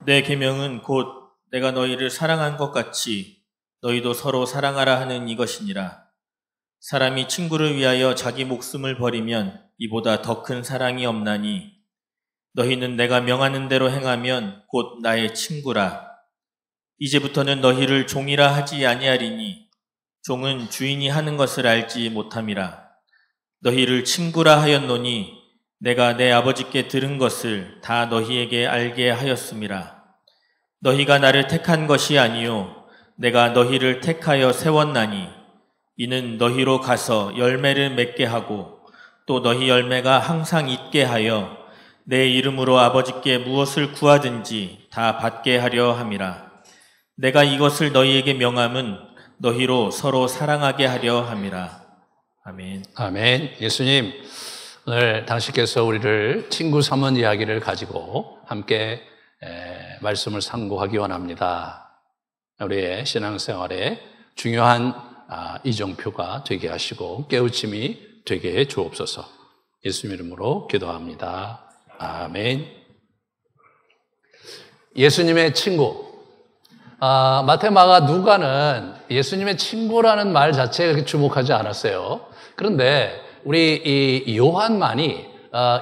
내 계명은 곧 내가 너희를 사랑한 것 같이 너희도 서로 사랑하라 하는 이것이니라. 사람이 친구를 위하여 자기 목숨을 버리면 이보다 더 큰 사랑이 없나니 너희는 내가 명하는 대로 행하면 곧 나의 친구라. 이제부터는 너희를 종이라 하지 아니하리니 종은 주인이 하는 것을 알지 못함이라. 너희를 친구라 하였노니 내가 내 아버지께 들은 것을 다 너희에게 알게 하였음이라. 너희가 나를 택한 것이 아니요 내가 너희를 택하여 세웠나니 이는 너희로 가서 열매를 맺게 하고 또 너희 열매가 항상 있게 하여 내 이름으로 아버지께 무엇을 구하든지 다 받게 하려 함이라. 내가 이것을 너희에게 명함은 너희로 서로 사랑하게 하려 함이라. 아멘. 아멘. 예수님, 오늘 당신께서 우리를 친구 삼은 이야기를 가지고 함께 말씀을 상고하기 원합니다. 우리의 신앙생활에 중요한 이정표가 되게 하시고 깨우침이 되게 해 주옵소서. 예수님 이름으로 기도합니다. 아멘. 예수님의 친구. 마태, 마가, 누가는 예수님의 친구라는 말 자체에 그렇게 주목하지 않았어요. 그런데 우리 이 요한만이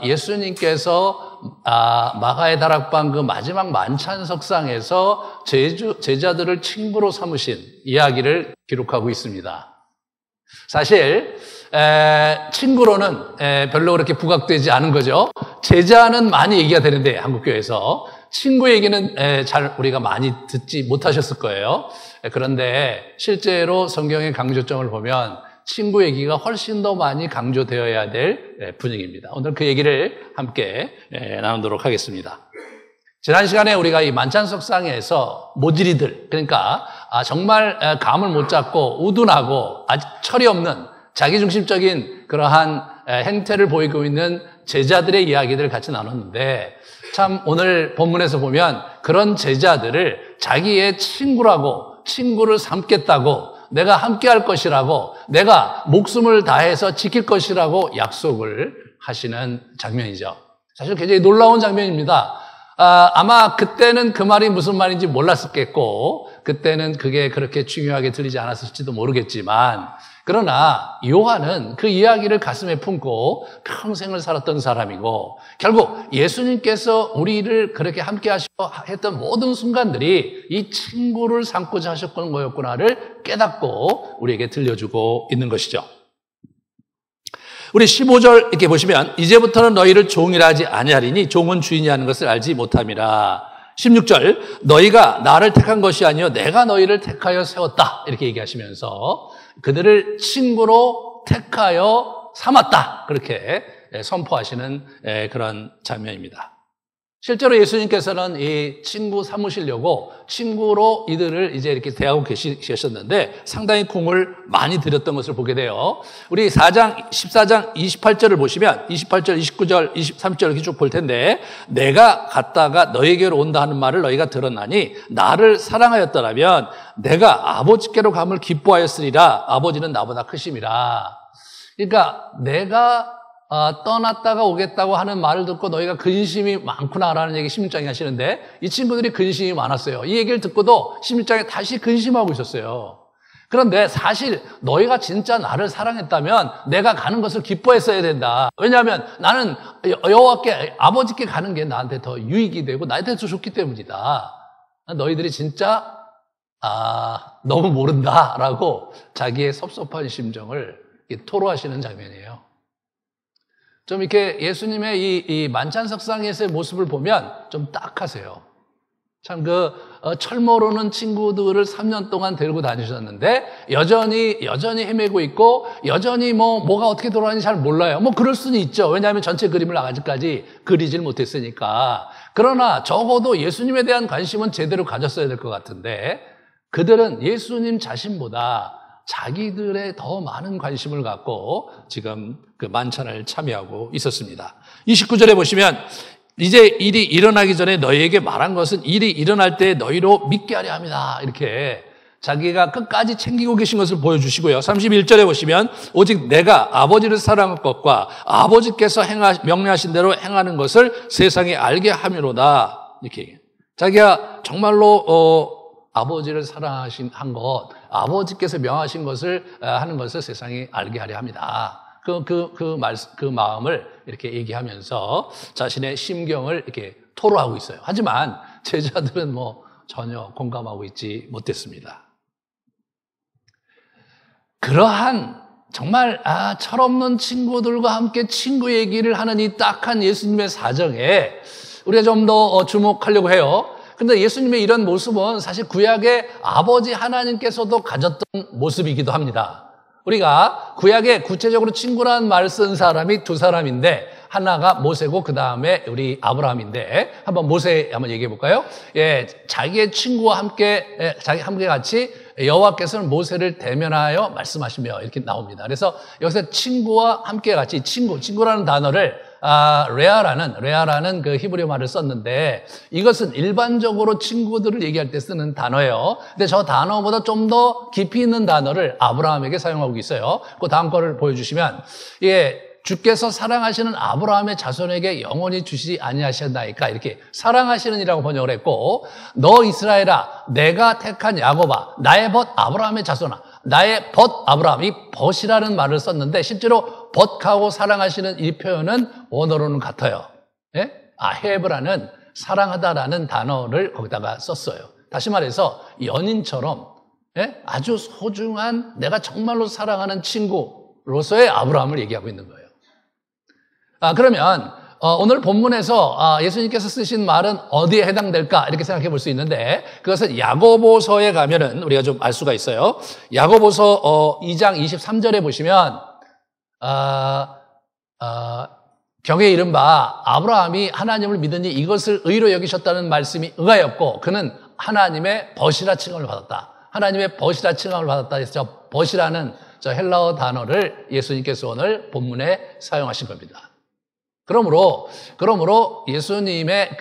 예수님께서 마가의 다락방 그 마지막 만찬석상에서 제자들을 친구로 삼으신 이야기를 기록하고 있습니다. 사실 친구로는 별로 그렇게 부각되지 않은 거죠. 제자는 많이 얘기가 되는데 한국교회에서 친구 얘기는 잘 우리가 많이 듣지 못하셨을 거예요. 그런데 실제로 성경의 강조점을 보면 친구 얘기가 훨씬 더 많이 강조되어야 될 분위기입니다. 오늘 그 얘기를 함께 나누도록 하겠습니다. 지난 시간에 우리가 이 만찬석상에서 모질이들, 그러니까 정말 감을 못 잡고 우둔하고 아직 철이 없는 자기중심적인 그러한 행태를 보이고 있는 제자들의 이야기들을 같이 나눴는데, 참 오늘 본문에서 보면 그런 제자들을 자기의 친구를 삼겠다고, 내가 함께 할 것이라고, 내가 목숨을 다해서 지킬 것이라고 약속을 하시는 장면이죠. 사실 굉장히 놀라운 장면입니다. 아마 그때는 그 말이 무슨 말인지 몰랐었겠고, 그때는 그게 그렇게 중요하게 들리지 않았을지도 모르겠지만, 그러나 요한은 그 이야기를 가슴에 품고 평생을 살았던 사람이고, 결국 예수님께서 우리를 그렇게 함께 하시고 했던 모든 순간들이 이 친구를 삼고자 하셨던 거였구나를 깨닫고 우리에게 들려주고 있는 것이죠. 우리 15절 이렇게 보시면 이제부터는 너희를 종이라 하지 아니하리니 종은 주인이 하는 것을 알지 못함이라. 16절 너희가 나를 택한 것이 아니요 내가 너희를 택하여 세웠다 이렇게 얘기하시면서 그들을 친구로 택하여 삼았다 그렇게 선포하시는 그런 장면입니다. 실제로 예수님께서는 이 친구 삼으시려고 친구로 이들을 이제 이렇게 대하고 계셨는데 상당히 공을 많이 들였던 것을 보게 돼요. 우리 14장 28절을 보시면 28절, 29절, 23절 이렇게 쭉 볼 텐데 내가 갔다가 너희에게로 온다 하는 말을 너희가 들었나니 나를 사랑하였더라면 내가 아버지께로 감을 기뻐하였으리라. 아버지는 나보다 크심이라. 그러니까 내가 떠났다가 오겠다고 하는 말을 듣고 너희가 근심이 많구나라는 얘기 16장에 하시는데 이 친구들이 근심이 많았어요. 이 얘기를 듣고도 16장에 다시 근심하고 있었어요. 그런데 사실 너희가 진짜 나를 사랑했다면 내가 가는 것을 기뻐했어야 된다. 왜냐하면 나는 여호와께 아버지께 가는 게 나한테 더 유익이 되고 나한테 더 좋기 때문이다. 너희들이 진짜 너무 모른다라고 자기의 섭섭한 심정을 토로하시는 장면이에요. 좀 이렇게 예수님의 이 만찬석상에서의 모습을 보면 좀 딱하세요. 참 철모르는 친구들을 3년 동안 데리고 다니셨는데 여전히 헤매고 있고 여전히 뭐가 어떻게 돌아가는지 잘 몰라요. 그럴 수는 있죠. 왜냐하면 전체 그림을 아직까지 그리질 못했으니까. 그러나 적어도 예수님에 대한 관심은 제대로 가졌어야 될 것 같은데 그들은 예수님 자신보다 자기들의 더 많은 관심을 갖고 지금 그 만찬을 참여하고 있었습니다. 29절에 보시면 이제 일이 일어나기 전에 너희에게 말한 것은 일이 일어날 때 너희로 믿게 하려 합니다. 이렇게 자기가 끝까지 챙기고 계신 것을 보여주시고요. 31절에 보시면 오직 내가 아버지를 사랑할 것과 아버지께서 명령하신 대로 행하는 것을 세상에 알게 함이로다. 이렇게 얘기해요. 자기가 정말로 아버지를 사랑하신 아버지께서 명하신 것을 하는 것을 세상이 알게 하려 합니다. 그 마음을 이렇게 얘기하면서 자신의 심경을 이렇게 토로하고 있어요. 하지만 제자들은 전혀 공감하고 있지 못했습니다. 그러한 정말 철없는 친구들과 함께 친구 얘기를 하는 이 딱한 예수님의 사정에 우리가 좀 더 주목하려고 해요. 근데 예수님의 이런 모습은 사실 구약의 아버지 하나님께서도 가졌던 모습이기도 합니다. 우리가 구약에 구체적으로 친구라는 말을 쓴 사람이 두 사람인데 하나가 모세고 그 다음에 우리 아브라함인데 한번 모세 한번 얘기해 볼까요? 자기의 친구와 함께 같이 여호와께서는 모세를 대면하여 말씀하시며 이렇게 나옵니다. 그래서 여기서 친구와 함께 같이 친구라는 단어를 레아라는 그 히브리 말을 썼는데 이것은 일반적으로 친구들을 얘기할 때 쓰는 단어예요. 근데 저 단어보다 좀 더 깊이 있는 단어를 아브라함에게 사용하고 있어요. 그 다음 거를 보여주시면 주께서 사랑하시는 아브라함의 자손에게 영원히 주시지 아니하셨나이까 이렇게 사랑하시는 이라고 번역을 했고 너 이스라엘아 내가 택한 야곱아 나의 벗 아브라함의 자손아 나의 벗 아브라함 이 벗이라는 말을 썼는데 실제로 벗하고 사랑하시는 이 표현은 원어로는 같아요. 아헤브라는 사랑하다라는 단어를 거기다가 썼어요. 다시 말해서 연인처럼 아주 소중한 내가 정말로 사랑하는 친구로서의 아브라함을 얘기하고 있는 거예요. 그러면 오늘 본문에서 예수님께서 쓰신 말은 어디에 해당될까 이렇게 생각해 볼 수 있는데 그것은 야고보서에 가면은 우리가 좀 알 수가 있어요. 야고보서 2장 23절에 보시면 경에 이른 바 아브라함이 하나님을 믿으니 이것을 의로 여기셨다는 말씀이 의가였고 그는 하나님의 벗이라 칭함을 받았다. 하나님의 벗이라 칭함을 받았다 해서 벗이라는 저 헬라어 단어를 예수님께서 오늘 본문에 사용하신 겁니다. 그러므로 예수님의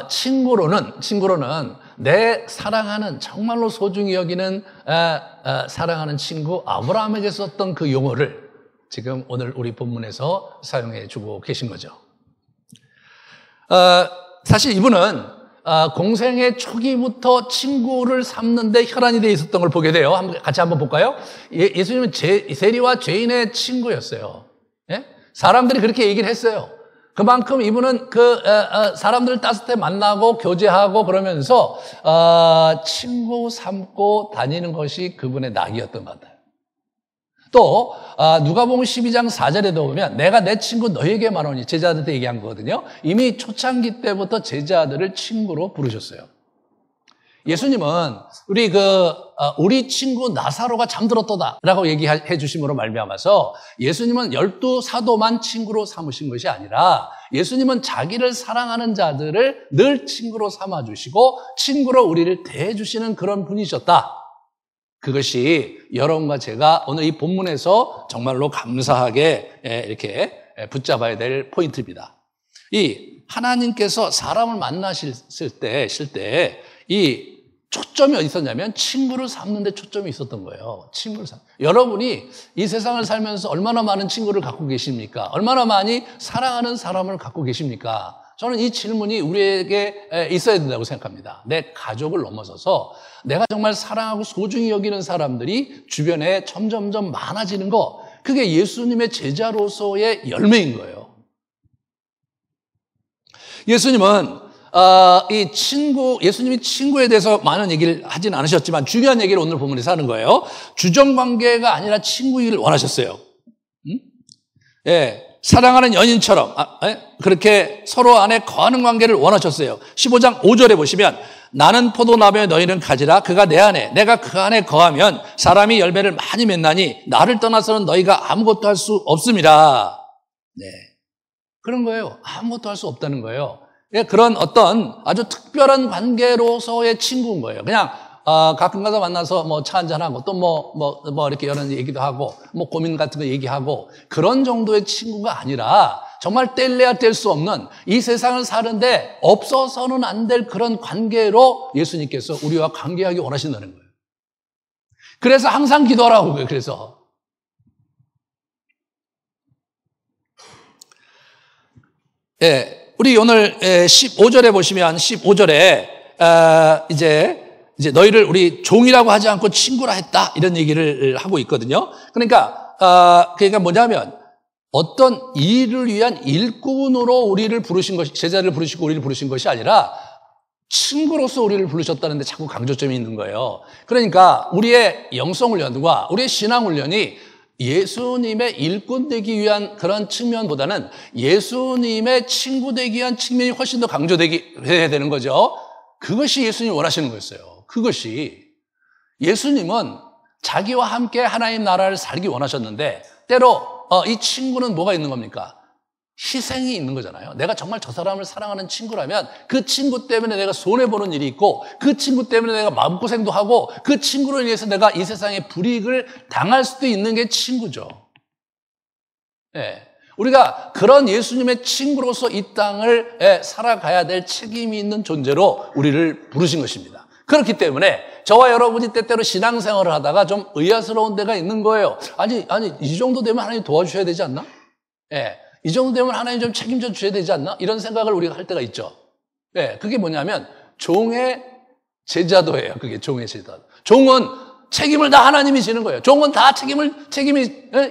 친구로는 내 사랑하는 정말로 소중히 여기는 사랑하는 친구 아브라함에게 썼던 그 용어를 지금 오늘 우리 본문에서 사용해 주고 계신 거죠. 사실 이분은 공생의 초기부터 친구를 삼는데 혈안이 되어 있었던 걸 보게 돼요. 같이 한번 볼까요? 예수님은 세리와 죄인의 친구였어요. 사람들이 그렇게 얘기를 했어요. 그만큼 이분은 사람들을 따뜻하게 만나고 교제하고 그러면서 친구 삼고 다니는 것이 그분의 낙이었던 것 같아요. 또 누가복음 12장 4절에도 보면 내가 내 친구 너에게 말하노니 제자들한테 얘기한 거거든요. 이미 초창기 때부터 제자들을 친구로 부르셨어요. 예수님은 우리 친구 나사로가 잠들었도다라고 얘기해 주심으로 말미암아서 예수님은 12사도만 친구로 삼으신 것이 아니라 예수님은 자기를 사랑하는 자들을 늘 친구로 삼아주시고 친구로 우리를 대해주시는 그런 분이셨다. 그것이 여러분과 제가 오늘 이 본문에서 정말로 감사하게 이렇게 붙잡아야 될 포인트입니다. 이 하나님께서 사람을 만나실 때 이 초점이 어디 있었냐면 친구를 삼는 데 초점이 있었던 거예요. 여러분이 이 세상을 살면서 얼마나 많은 친구를 갖고 계십니까? 얼마나 많이 사랑하는 사람을 갖고 계십니까? 저는 이 질문이 우리에게 있어야 된다고 생각합니다. 내 가족을 넘어서서 내가 정말 사랑하고 소중히 여기는 사람들이 주변에 점점점 많아지는 거, 그게 예수님의 제자로서의 열매인 거예요. 예수님은 예수님이 친구에 대해서 많은 얘기를 하진 않으셨지만 중요한 얘기를 오늘 본문에서 하는 거예요. 주정관계가 아니라 친구이기를 원하셨어요. 사랑하는 연인처럼 그렇게 서로 안에 거하는 관계를 원하셨어요. 15장 5절에 보시면 나는 포도나무에 너희는 가지라 그가 내 안에 내가 그 안에 거하면 사람이 열매를 많이 맺나니 나를 떠나서는 너희가 아무것도 할 수 없습니다. 그런 거예요. 아무것도 할 수 없다는 거예요. 그런 어떤 아주 특별한 관계로서의 친구인 거예요. 그냥 가끔 가서 만나서 차 한잔하고 또 이렇게 이런 얘기도 하고 고민 같은 거 얘기하고 그런 정도의 친구가 아니라 정말 뗄래야 뗄 수 없는 이 세상을 사는데 없어서는 안 될 그런 관계로 예수님께서 우리와 관계하기 원하신다는 거예요. 그래서 항상 기도하라고 그래요. 그래서 우리 오늘 15절에 보시면 15절에 이제 너희를 우리 종이라고 하지 않고 친구라 했다 이런 얘기를 하고 있거든요. 그러니까 뭐냐면 어떤 일을 위한 일꾼으로 우리를 부르신 것이 제자를 부르시고 우리를 부르신 것이 아니라 친구로서 우리를 부르셨다는데 자꾸 강조점이 있는 거예요. 그러니까 우리의 영성훈련과 우리의 신앙훈련이 예수님의 일꾼 되기 위한 그런 측면보다는 예수님의 친구 되기 위한 측면이 훨씬 더 강조해야 되는 거죠. 그것이 예수님이 원하시는 거였어요. 그것이 예수님은 자기와 함께 하나님 나라를 살기 원하셨는데 때로 이 친구는 뭐가 있는 겁니까? 희생이 있는 거잖아요. 내가 정말 저 사람을 사랑하는 친구라면 그 친구 때문에 내가 손해보는 일이 있고 그 친구 때문에 내가 마음고생도 하고 그 친구로 인해서 내가 이 세상에 불이익을 당할 수도 있는 게 친구죠. 네. 우리가 그런 예수님의 친구로서 이 땅을 살아가야 될 책임이 있는 존재로 우리를 부르신 것입니다. 그렇기 때문에 저와 여러분이 때때로 신앙생활을 하다가 좀 의아스러운 데가 있는 거예요. 아니 이 정도 되면 하나님 도와주셔야 되지 않나? 예. 이 정도 되면 하나님 좀 책임져 주셔야 되지 않나? 이런 생각을 우리가 할 때가 있죠. 예. 그게 뭐냐면 종의 제자도예요. 그게 종의 제자도. 종은 책임을 다 하나님이 지는 거예요. 종은 다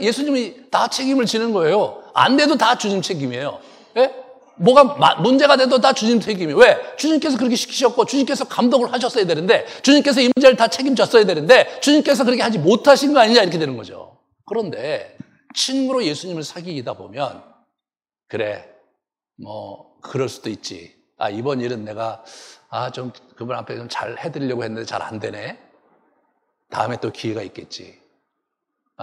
예수님이 다 책임을 지는 거예요. 안 돼도 다 주님 책임이에요. 예? 뭐가 문제가 돼도 다 주님 책임이에요. 왜? 주님께서 그렇게 시키셨고 주님께서 감독을 하셨어야 되는데 주님께서 이 문제를 다 책임졌어야 되는데 주님께서 그렇게 하지 못하신 거 아니냐 이렇게 되는 거죠. 그런데 친구로 예수님을 사귀다 보면 그래 그럴 수도 있지. 이번 일은 내가 좀 그분 앞에 좀 잘 해드리려고 했는데 잘 안 되네. 다음에 또 기회가 있겠지.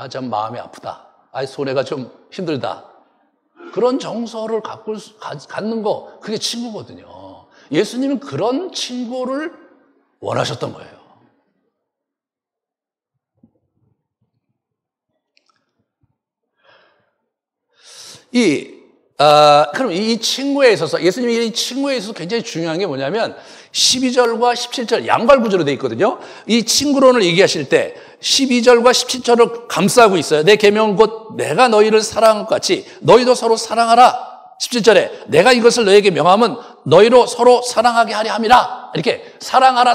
좀 마음이 아프다. 손해가 좀 힘들다. 그런 정서를 갖는 거, 그게 친구거든요. 예수님은 그런 친구를 원하셨던 거예요. 그럼 이 친구에 있어서, 예수님이 이 친구에 있어서 굉장히 중요한 게 뭐냐면, 12절과 17절 양발 구조로 되어 있거든요. 이 친구론을 얘기하실 때 12절과 17절을 감싸고 있어요. 내 계명은 곧 내가 너희를 사랑한 것 같이 너희도 서로 사랑하라. 17절에 내가 이것을 너희에게 명함은 너희로 서로 사랑하게 하려 함이라. 이렇게 사랑하라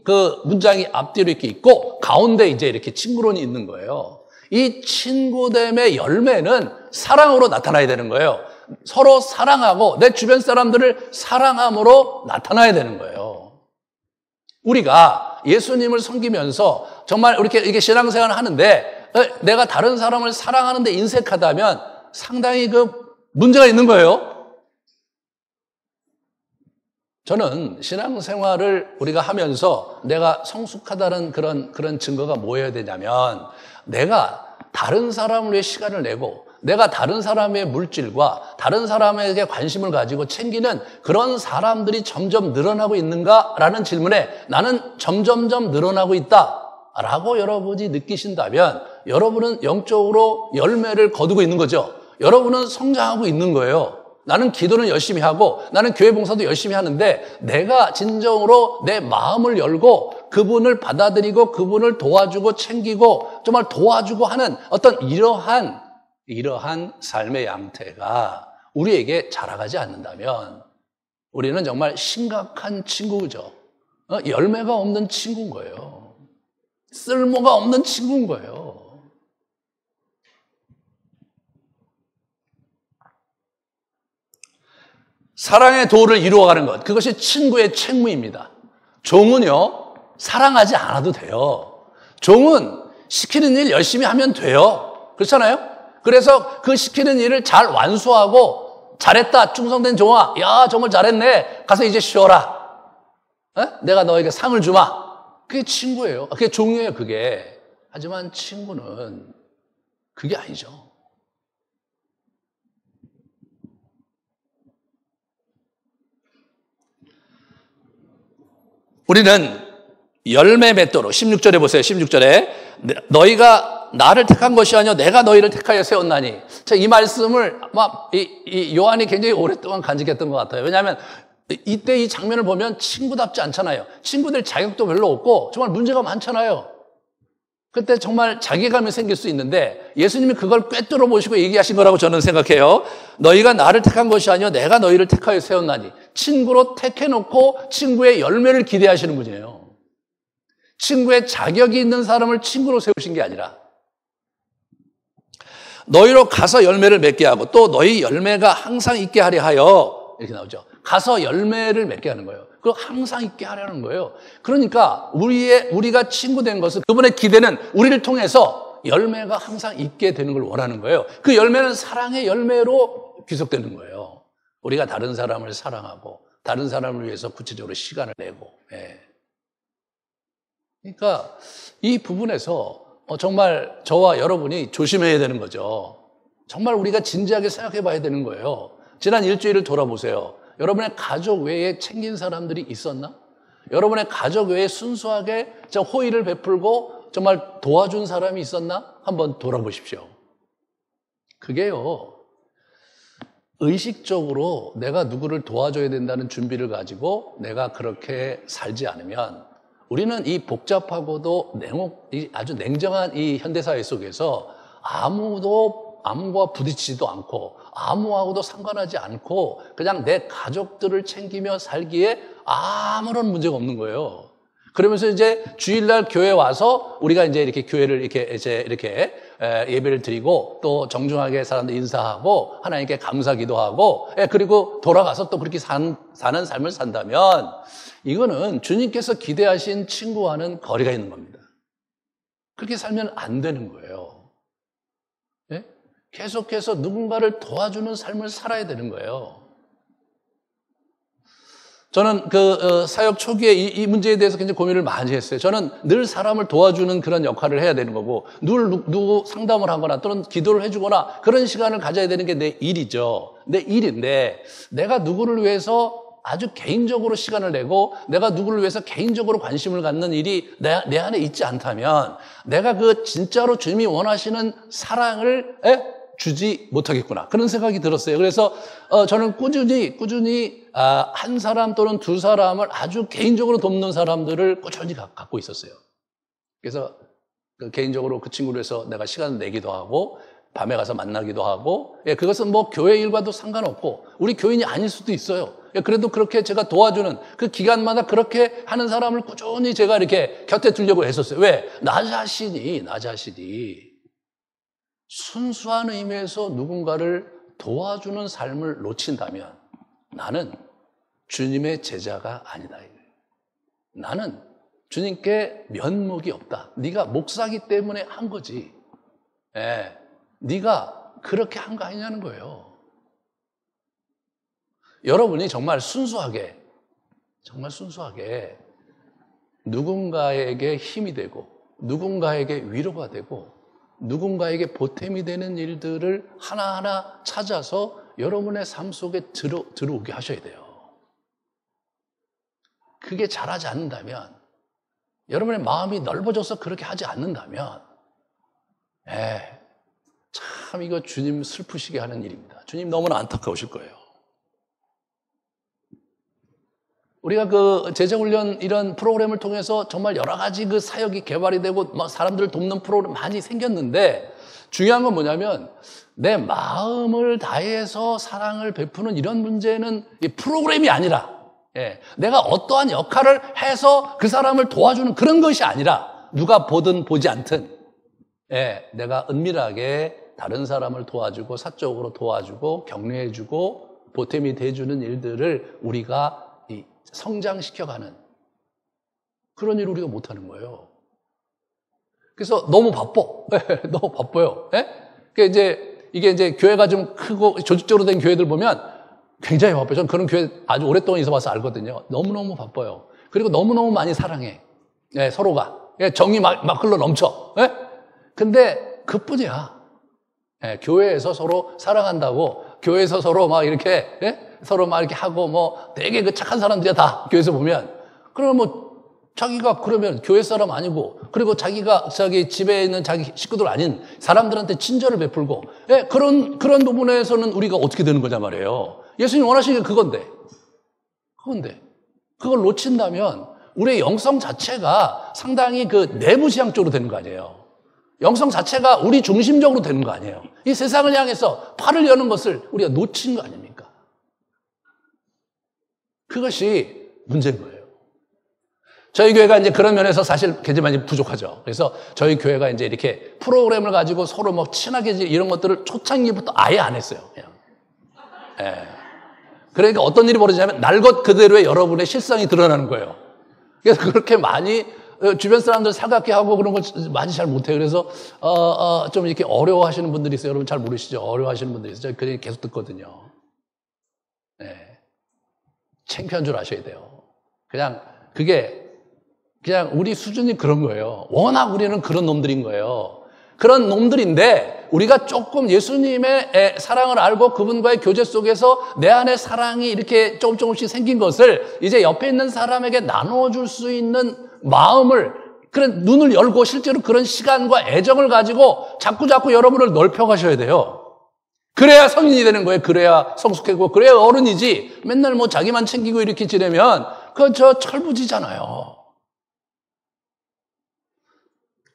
그 문장이 앞뒤로 이렇게 있고 가운데 이제 이렇게 친구론이 있는 거예요. 이 친구됨의 열매는 사랑으로 나타나야 되는 거예요. 서로 사랑하고 내 주변 사람들을 사랑함으로 나타나야 되는 거예요. 우리가 예수님을 섬기면서 정말 이렇게 신앙생활을 하는데 내가 다른 사람을 사랑하는데 인색하다면 상당히 그 문제가 있는 거예요. 저는 신앙생활을 우리가 하면서 내가 성숙하다는 그런 증거가 뭐여야 되냐면 내가 다른 사람을 위해 시간을 내고 내가 다른 사람의 물질과 다른 사람에게 관심을 가지고 챙기는 그런 사람들이 점점 늘어나고 있는가라는 질문에 나는 점점점 늘어나고 있다라고 여러분이 느끼신다면 여러분은 영적으로 열매를 거두고 있는 거죠. 여러분은 성장하고 있는 거예요. 나는 기도는 열심히 하고 나는 교회 봉사도 열심히 하는데 내가 진정으로 내 마음을 열고 그분을 받아들이고 그분을 도와주고 챙기고 정말 도와주고 하는 어떤 이러한 삶의 양태가 우리에게 자라가지 않는다면 우리는 정말 심각한 친구죠. 열매가 없는 친구인 거예요. 쓸모가 없는 친구인 거예요. 사랑의 도를 이루어가는 것, 그것이 친구의 책무입니다. 종은요, 사랑하지 않아도 돼요. 종은 시키는 일 열심히 하면 돼요. 그렇잖아요? 그래서 그 시키는 일을 잘 완수하고 잘했다, 충성된 종아, 야 정말 잘했네, 가서 이제 쉬어라. 내가 너에게 상을 주마. 그게 친구예요. 그게 종이에요. 그게. 하지만 친구는 그게 아니죠. 우리는 열매 맺도록 16절에 보세요. 16절에 너희가 나를 택한 것이 아니요 내가 너희를 택하여 세웠나니. 이 말씀을 이 요한이 굉장히 오랫동안 간직했던 것 같아요. 왜냐하면 이때 이 장면을 보면 친구답지 않잖아요. 친구들 자격도 별로 없고 정말 문제가 많잖아요. 그때 정말 자괴감이 생길 수 있는데 예수님이 그걸 꿰뚫어 보시고 얘기하신 거라고 저는 생각해요. 너희가 나를 택한 것이 아니요 내가 너희를 택하여 세웠나니. 친구로 택해놓고 친구의 열매를 기대하시는 분이에요. 친구의 자격이 있는 사람을 친구로 세우신 게 아니라 너희로 가서 열매를 맺게 하고 또 너희 열매가 항상 있게 하려 하여 이렇게 나오죠. 가서 열매를 맺게 하는 거예요. 그리고 항상 있게 하려는 거예요. 그러니까 우리가 친구 된 것은 그분의 기대는 우리를 통해서 열매가 항상 있게 되는 걸 원하는 거예요. 그 열매는 사랑의 열매로 귀속되는 거예요. 우리가 다른 사람을 사랑하고 다른 사람을 위해서 구체적으로 시간을 내고. 예. 그러니까 이 부분에서 정말 저와 여러분이 조심해야 되는 거죠. 정말 우리가 진지하게 생각해 봐야 되는 거예요. 지난 일주일을 돌아보세요. 여러분의 가족 외에 챙긴 사람들이 있었나? 여러분의 가족 외에 순수하게 호의를 베풀고 정말 도와준 사람이 있었나? 한번 돌아보십시오. 그게요, 의식적으로 내가 누구를 도와줘야 된다는 준비를 가지고 내가 그렇게 살지 않으면 우리는 이 복잡하고도 아주 냉정한 이 현대사회 속에서 아무와 부딪히지도 않고 아무하고도 상관하지 않고 그냥 내 가족들을 챙기며 살기에 아무런 문제가 없는 거예요. 그러면서 이제 주일날 교회 와서 우리가 이제 이렇게 교회를 이렇게 예배를 드리고 또 정중하게 사람들 인사하고 하나님께 감사 기도하고 그리고 돌아가서 또 그렇게 사는 삶을 산다면 이거는 주님께서 기대하신 친구와는 거리가 있는 겁니다. 그렇게 살면 안 되는 거예요. 계속해서 누군가를 도와주는 삶을 살아야 되는 거예요. 저는 사역 초기에 이 문제에 대해서 굉장히 고민을 많이 했어요. 저는 늘 사람을 도와주는 그런 역할을 해야 되는 거고, 누구 상담을 하거나 또는 기도를 해주거나 그런 시간을 가져야 되는 게 내 일이죠. 내 일인데, 내가 누구를 위해서 아주 개인적으로 시간을 내고, 내가 누구를 위해서 개인적으로 관심을 갖는 일이 내 안에 있지 않다면, 내가 진짜로 주님이 원하시는 사랑을 주지 못하겠구나. 그런 생각이 들었어요. 그래서 저는 꾸준히 한 사람 또는 두 사람을 아주 개인적으로 돕는 사람들을 꾸준히 갖고 있었어요. 그래서 개인적으로 그 친구를 위해서 내가 시간을 내기도 하고 밤에 가서 만나기도 하고, 그것은 뭐 교회 일과도 상관없고 우리 교인이 아닐 수도 있어요. 그래도 그렇게 제가 도와주는 그 기간마다 그렇게 하는 사람을 꾸준히 제가 이렇게 곁에 두려고 했었어요. 왜? 나 자신이 순수한 의미에서 누군가를 도와주는 삶을 놓친다면 나는 주님의 제자가 아니다. 나는 주님께 면목이 없다. 네가 목사기 때문에 한 거지. 네가 그렇게 한 거 아니냐는 거예요. 여러분이 정말 순수하게 누군가에게 힘이 되고 누군가에게 위로가 되고 누군가에게 보탬이 되는 일들을 하나하나 찾아서 여러분의 삶 속에 들어오게 하셔야 돼요. 그게 잘하지 않는다면, 여러분의 마음이 넓어져서 그렇게 하지 않는다면, 참 이거 주님 슬프시게 하는 일입니다. 주님 너무나 안타까우실 거예요. 우리가 제자훈련 이런 프로그램을 통해서 정말 여러 가지 사역이 개발이 되고 사람들을 돕는 프로그램 많이 생겼는데, 중요한 건 뭐냐면 내 마음을 다해서 사랑을 베푸는 이런 문제는 이 프로그램이 아니라, 내가 어떠한 역할을 해서 그 사람을 도와주는 그런 것이 아니라, 누가 보든 보지 않든 내가 은밀하게 다른 사람을 도와주고 사적으로 도와주고 격려해주고 보탬이 돼주는 일들을 우리가 성장시켜가는 그런 일을 우리가 못하는 거예요. 그래서 너무 너무 바빠요. 이게 이제 교회가 좀 크고 조직적으로 된 교회들 보면 굉장히 바빠요. 저는 그런 교회 아주 오랫동안 있어봐서 알거든요. 너무너무 바빠요. 그리고 너무너무 많이 사랑해. 서로가. 정이 막 흘러 넘쳐. 근데 그뿐이야. 교회에서 서로 사랑한다고, 교회에서 서로 막 이렇게, 서로 막 이렇게 하고 되게 착한 사람들이야 다 교회에서 보면. 그러면 자기가 그러면 교회 사람 아니고, 그리고 자기가 자기 집에 있는 자기 식구들 아닌 사람들한테 친절을 베풀고, 그런 부분에서는 우리가 어떻게 되는 거냐 말이에요. 예수님 원하시는 게 그건데 그걸 놓친다면 우리의 영성 자체가 상당히 그 내부지향적으로 되는 거 아니에요. 영성 자체가 우리 중심적으로 되는 거 아니에요. 이 세상을 향해서 팔을 여는 것을 우리가 놓친 거 아닙니까? 그것이 문제인 거예요. 저희 교회가 이제 그런 면에서 사실 굉장히 많이 부족하죠. 그래서 저희 교회가 이제 이렇게 프로그램을 가지고 서로 뭐 친하게 이런 것들을 초창기부터 아예 안 했어요. 그냥. 예. 그러니까 어떤 일이 벌어지냐면 날 것 그대로의 여러분의 실상이 드러나는 거예요. 그래서 그렇게 많이 주변 사람들 살갑게 하고 그런 걸 많이 잘 못해요. 그래서 좀 이렇게 어려워하시는 분들이 있어요. 여러분 잘 모르시죠? 어려워하시는 분들이 있어요. 그 얘기 계속 듣거든요. 네. 창피한 줄 아셔야 돼요. 그냥 우리 수준이 그런 거예요. 워낙 우리는 그런 놈들인 거예요. 그런 놈들인데 우리가 조금 예수님의 사랑을 알고 그분과의 교제 속에서 내 안에 사랑이 이렇게 조금씩 생긴 것을 이제 옆에 있는 사람에게 나눠줄 수 있는 마음을, 그런 눈을 열고 실제로 그런 시간과 애정을 가지고 자꾸 여러분을 넓혀가셔야 돼요. 그래야 성인이 되는 거예요. 그래야 성숙하고 그래야 어른이지. 맨날 뭐 자기만 챙기고 이렇게 지내면 그건 철부지잖아요.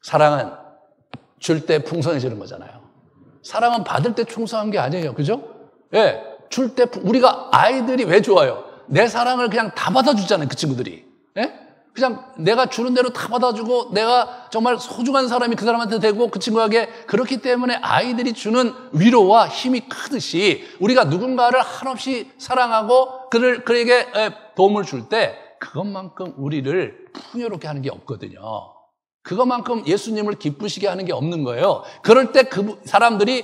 사랑은 줄 때 풍성해지는 거잖아요. 사랑은 받을 때 충성한 게 아니에요. 그죠? 예. 줄 때, 우리가 아이들이 왜 좋아요? 내 사랑을 그냥 다 받아주잖아요. 그 친구들이. 예? 그냥 내가 주는 대로 다 받아주고 내가 정말 소중한 사람이 그 사람한테 되고 그 친구에게, 그렇기 때문에 아이들이 주는 위로와 힘이 크듯이 우리가 누군가를 한없이 사랑하고 그에게 도움을 줄 때 그것만큼 우리를 풍요롭게 하는 게 없거든요. 그것만큼 예수님을 기쁘시게 하는 게 없는 거예요. 그럴 때 그 사람들이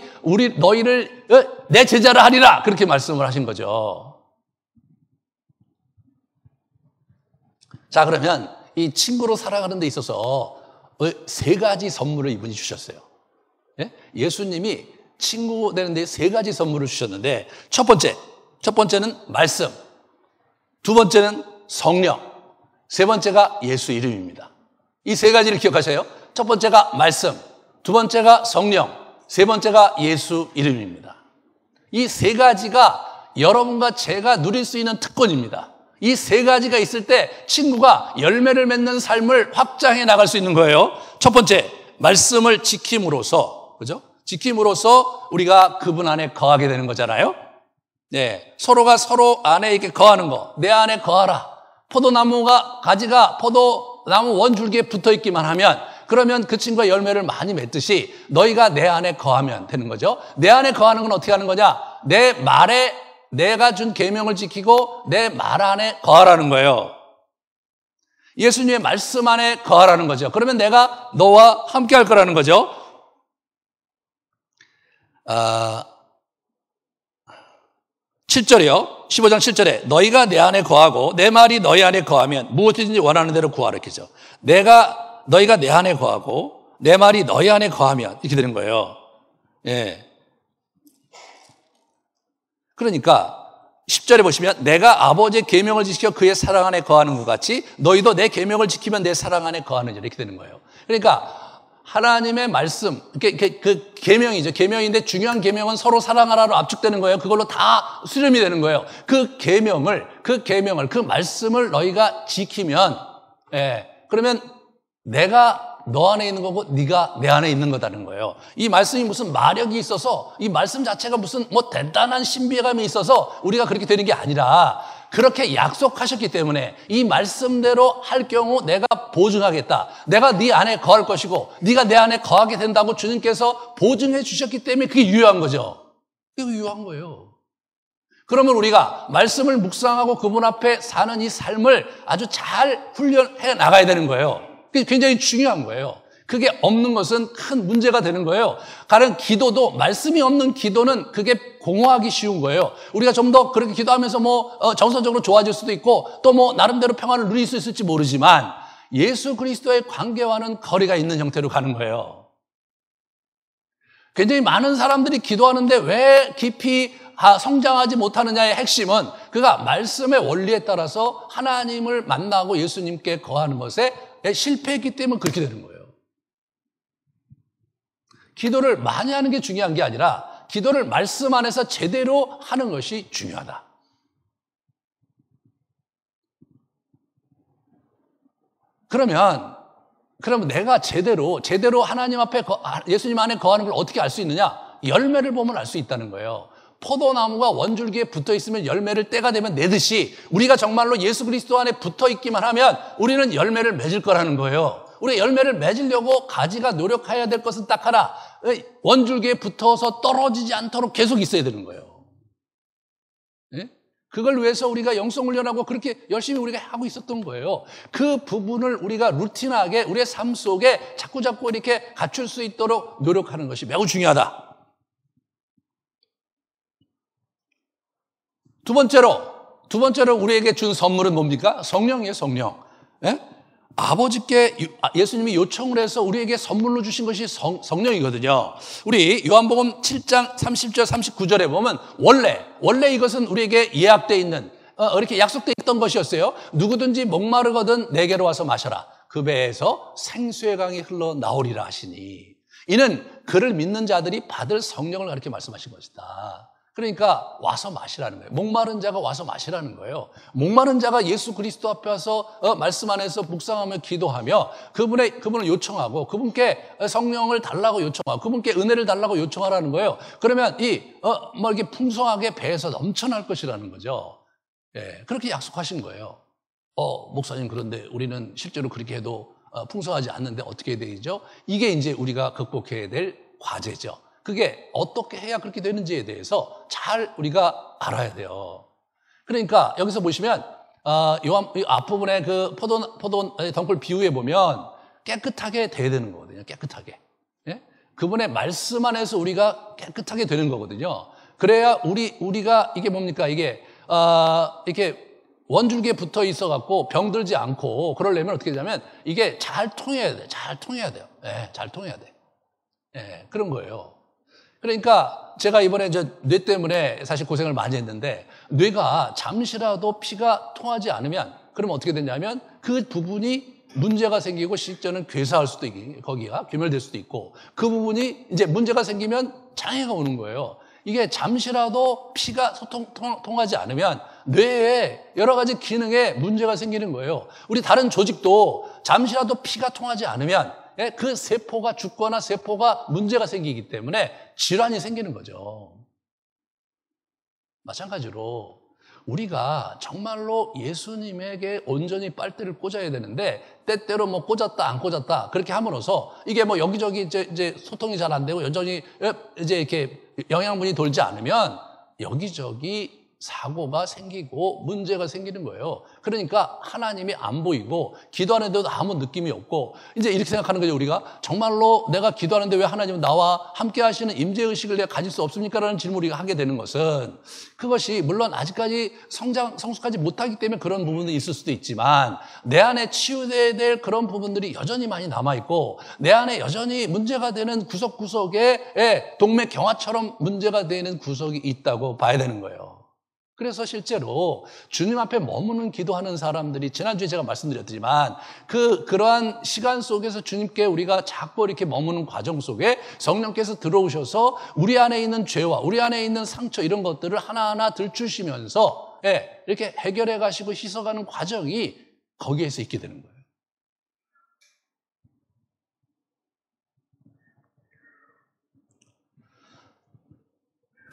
너희를 내 제자를 하리라 그렇게 말씀을 하신 거죠. 자, 그러면 이 친구로 살아가는 데 있어서 세 가지 선물을 이분이 주셨어요. 예? 예수님이 친구 되는 데 세 가지 선물을 주셨는데 첫 번째는 말씀, 두 번째는 성령, 세 번째가 예수 이름입니다. 이 세 가지를 기억하세요. 첫 번째가 말씀, 두 번째가 성령, 세 번째가 예수 이름입니다. 이 세 가지가 여러분과 제가 누릴 수 있는 특권입니다. 이 세 가지가 있을 때 친구가 열매를 맺는 삶을 확장해 나갈 수 있는 거예요. 첫 번째, 말씀을 지킴으로써, 그죠? 지킴으로써 우리가 그분 안에 거하게 되는 거잖아요. 네, 서로가 서로 안에 이렇게 거하는 거. 내 안에 거하라. 포도나무가 가지가 포도나무 원줄기에 붙어 있기만 하면, 그러면 그 친구가 열매를 많이 맺듯이 너희가 내 안에 거하면 되는 거죠. 내 안에 거하는 건 어떻게 하는 거냐? 내 말에 내가 준 계명을 지키고 내 말 안에 거하라는 거예요. 예수님의 말씀 안에 거하라는 거죠. 그러면 내가 너와 함께 할 거라는 거죠. 7절이요. 15장 7절에 너희가 내 안에 거하고 내 말이 너희 안에 거하면 무엇이든지 원하는 대로 구하라 이렇게죠. 너희가 내 안에 거하고 내 말이 너희 안에 거하면 이렇게 되는 거예요. 예. 그러니까 10절에 보시면 내가 아버지의 계명을 지켜 그의 사랑 안에 거하는 것 같이 너희도 내 계명을 지키면 내 사랑 안에 거하느니라 이렇게 되는 거예요. 그러니까 하나님의 말씀, 그 계명이죠. 계명인데 중요한 계명은 서로 사랑하라로 압축되는 거예요. 그걸로 다 수렴이 되는 거예요. 그 계명을, 그 말씀을 너희가 지키면, 그러면 내가 너 안에 있는 거고 네가 내 안에 있는 거다는 거예요. 이 말씀이 무슨 마력이 있어서, 이 말씀 자체가 무슨 대단한 신비감이 있어서 우리가 그렇게 되는 게 아니라 그렇게 약속하셨기 때문에 이 말씀대로 할 경우 내가 보증하겠다. 내가 네 안에 거할 것이고 네가 내 안에 거하게 된다고 주님께서 보증해 주셨기 때문에 그게 유효한 거죠. 그게 유효한 거예요. 그러면 우리가 말씀을 묵상하고 그분 앞에 사는 이 삶을 아주 잘 훈련해 나가야 되는 거예요. 그게 굉장히 중요한 거예요. 그게 없는 것은 큰 문제가 되는 거예요. 다른 기도도, 말씀이 없는 기도는 그게 공허하기 쉬운 거예요. 우리가 좀 더 그렇게 기도하면서 정서적으로 좋아질 수도 있고 또 나름대로 평안을 누릴 수 있을지 모르지만 예수 그리스도의 관계와는 거리가 있는 형태로 가는 거예요. 굉장히 많은 사람들이 기도하는데 왜 깊이 성장하지 못하느냐의 핵심은 그가 말씀의 원리에 따라서 하나님을 만나고 예수님께 거하는 것에 실패했기 때문에 그렇게 되는 거예요. 기도를 많이 하는 게 중요한 게 아니라 기도를 말씀 안에서 제대로 하는 것이 중요하다. 그러면 내가 제대로 하나님 앞에 예수님 안에 거하는 걸 어떻게 알 수 있느냐? 열매를 보면 알 수 있다는 거예요. 포도나무가 원줄기에 붙어 있으면 열매를 때가 되면 내듯이 우리가 정말로 예수 그리스도 안에 붙어 있기만 하면 우리는 열매를 맺을 거라는 거예요. 우리가 열매를 맺으려고 가지가 노력해야 될 것은 딱 하나, 원줄기에 붙어서 떨어지지 않도록 계속 있어야 되는 거예요. 예? 그걸 위해서 우리가 영성훈련하고 그렇게 열심히 우리가 하고 있었던 거예요. 그 부분을 우리가 루틴하게 우리의 삶 속에 자꾸 이렇게 갖출 수 있도록 노력하는 것이 매우 중요하다. 두 번째로 우리에게 준 선물은 뭡니까? 성령이에요, 성령. 예? 아버지께 예수님이 요청을 해서 우리에게 선물로 주신 것이 성령이거든요. 우리 요한복음 7장 30절 39절에 보면 원래 이것은 우리에게 예약되어 있는 이렇게 약속되어 있던 것이었어요. 누구든지 목마르거든 내게로 와서 마셔라. 그 배에서 생수의 강이 흘러나오리라 하시니 이는 그를 믿는 자들이 받을 성령을 그렇게 말씀하신 것이다. 그러니까 와서 마시라는 거예요. 목마른 자가 와서 마시라는 거예요. 목마른 자가 예수 그리스도 앞에 와서 말씀 안에서 묵상하며 기도하며 그분을 요청하고 그분께 성령을 달라고 요청하고 그분께 은혜를 달라고 요청하라는 거예요. 그러면 이렇게 풍성하게 배에서 넘쳐날 것이라는 거죠. 예, 그렇게 약속하신 거예요. 목사님, 그런데 우리는 실제로 그렇게 해도 풍성하지 않는데 어떻게 해야 되죠? 이게 이제 우리가 극복해야 될 과제죠. 그게 어떻게 해야 그렇게 되는지에 대해서 잘 우리가 알아야 돼요. 그러니까 여기서 보시면 요한 앞부분에 그 포도 덩굴 비유에 보면 깨끗하게 돼야 되는 거거든요. 깨끗하게. 예? 그분의 말씀 안에서 우리가 깨끗하게 되는 거거든요. 그래야 우리가 이게 뭡니까? 이게 이렇게 원줄기에 붙어 있어 갖고 병들지 않고 그러려면 어떻게 되냐면 이게 잘 통해야 돼. 잘 통해야 돼요. 예, 잘 통해야 돼. 예, 그런 거예요. 그러니까 제가 이번에 뇌 때문에 사실 고생을 많이 했는데 뇌가 잠시라도 피가 통하지 않으면 그러면 어떻게 되냐면 그 부분이 문제가 생기고 실제는 괴사할 수도 있고 거기가 괴멸될 수도 있고 그 부분이 이제 문제가 생기면 장애가 오는 거예요. 이게 잠시라도 피가 통하지 않으면 뇌에 여러 가지 기능에 문제가 생기는 거예요. 우리 다른 조직도 잠시라도 피가 통하지 않으면 그 세포가 죽거나 세포가 문제가 생기기 때문에 질환이 생기는 거죠. 마찬가지로 우리가 정말로 예수님에게 온전히 빨대를 꽂아야 되는데 때때로 뭐 꽂았다 안 꽂았다 그렇게 함으로써 이게 뭐 여기저기 이제 소통이 잘 안 되고 여전히 이제 이렇게 영양분이 돌지 않으면 여기저기 사고가 생기고 문제가 생기는 거예요. 그러니까 하나님이 안 보이고 기도하는데도 아무 느낌이 없고 이제 이렇게 생각하는 거죠. 우리가 정말로 내가 기도하는데 왜 하나님은 나와 함께 하시는 임재의식을 내가 가질 수 없습니까? 라는 질문을 우리가 하게 되는 것은 그것이 물론 아직까지 성숙하지 못하기 때문에 그런 부분이 있을 수도 있지만 내 안에 치유돼야 될 그런 부분들이 여전히 많이 남아있고 내 안에 여전히 문제가 되는 구석구석에 동맥경화처럼 문제가 되는 구석이 있다고 봐야 되는 거예요. 그래서 실제로 주님 앞에 머무는 기도하는 사람들이 지난주에 제가 말씀드렸지만 그러한 시간 속에서 주님께 우리가 자꾸 이렇게 머무는 과정 속에 성령께서 들어오셔서 우리 안에 있는 죄와 우리 안에 있는 상처 이런 것들을 하나하나 들추시면서 이렇게 해결해 가시고 씻어가는 과정이 거기에서 있게 되는 거예요.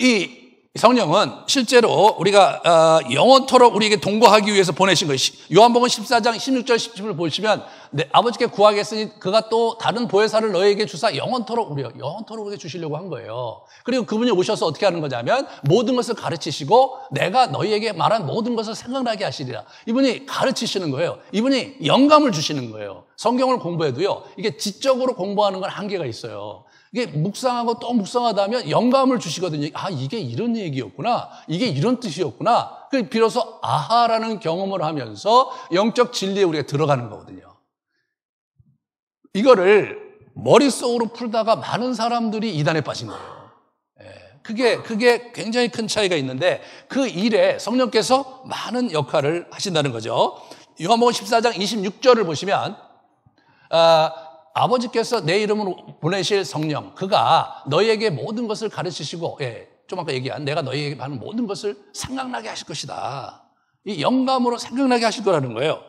이 성령은 실제로 우리가 영원토록 우리에게 동거하기 위해서 보내신 것이 요한복음 14장 16절 17을 보시면 아버지께 구하겠으니 그가 또 다른 보혜사를 너에게 주사 영원토록 우리에게 주시려고 한 거예요. 그리고 그분이 오셔서 어떻게 하는 거냐면 모든 것을 가르치시고 내가 너희에게 말한 모든 것을 생각나게 하시리라. 이분이 가르치시는 거예요. 이분이 영감을 주시는 거예요. 성경을 공부해도요. 이게 지적으로 공부하는 건 한계가 있어요. 이게 묵상하고 또 묵상하다 하면 영감을 주시거든요. 아, 이게 이런 얘기였구나. 이게 이런 뜻이었구나. 비로소 아하라는 경험을 하면서 영적 진리에 우리가 들어가는 거거든요. 이거를 머릿속으로 풀다가 많은 사람들이 이단에 빠진 거예요. 그게 굉장히 큰 차이가 있는데 그 일에 성령께서 많은 역할을 하신다는 거죠. 요한복음 14장 26절을 보시면 아버지께서 내 이름으로 보내실 성령 그가 너희에게 모든 것을 가르치시고 좀 아까 얘기한 내가 너희에게 하는 모든 것을 생각나게 하실 것이다. 이 영감으로 생각나게 하실 거라는 거예요.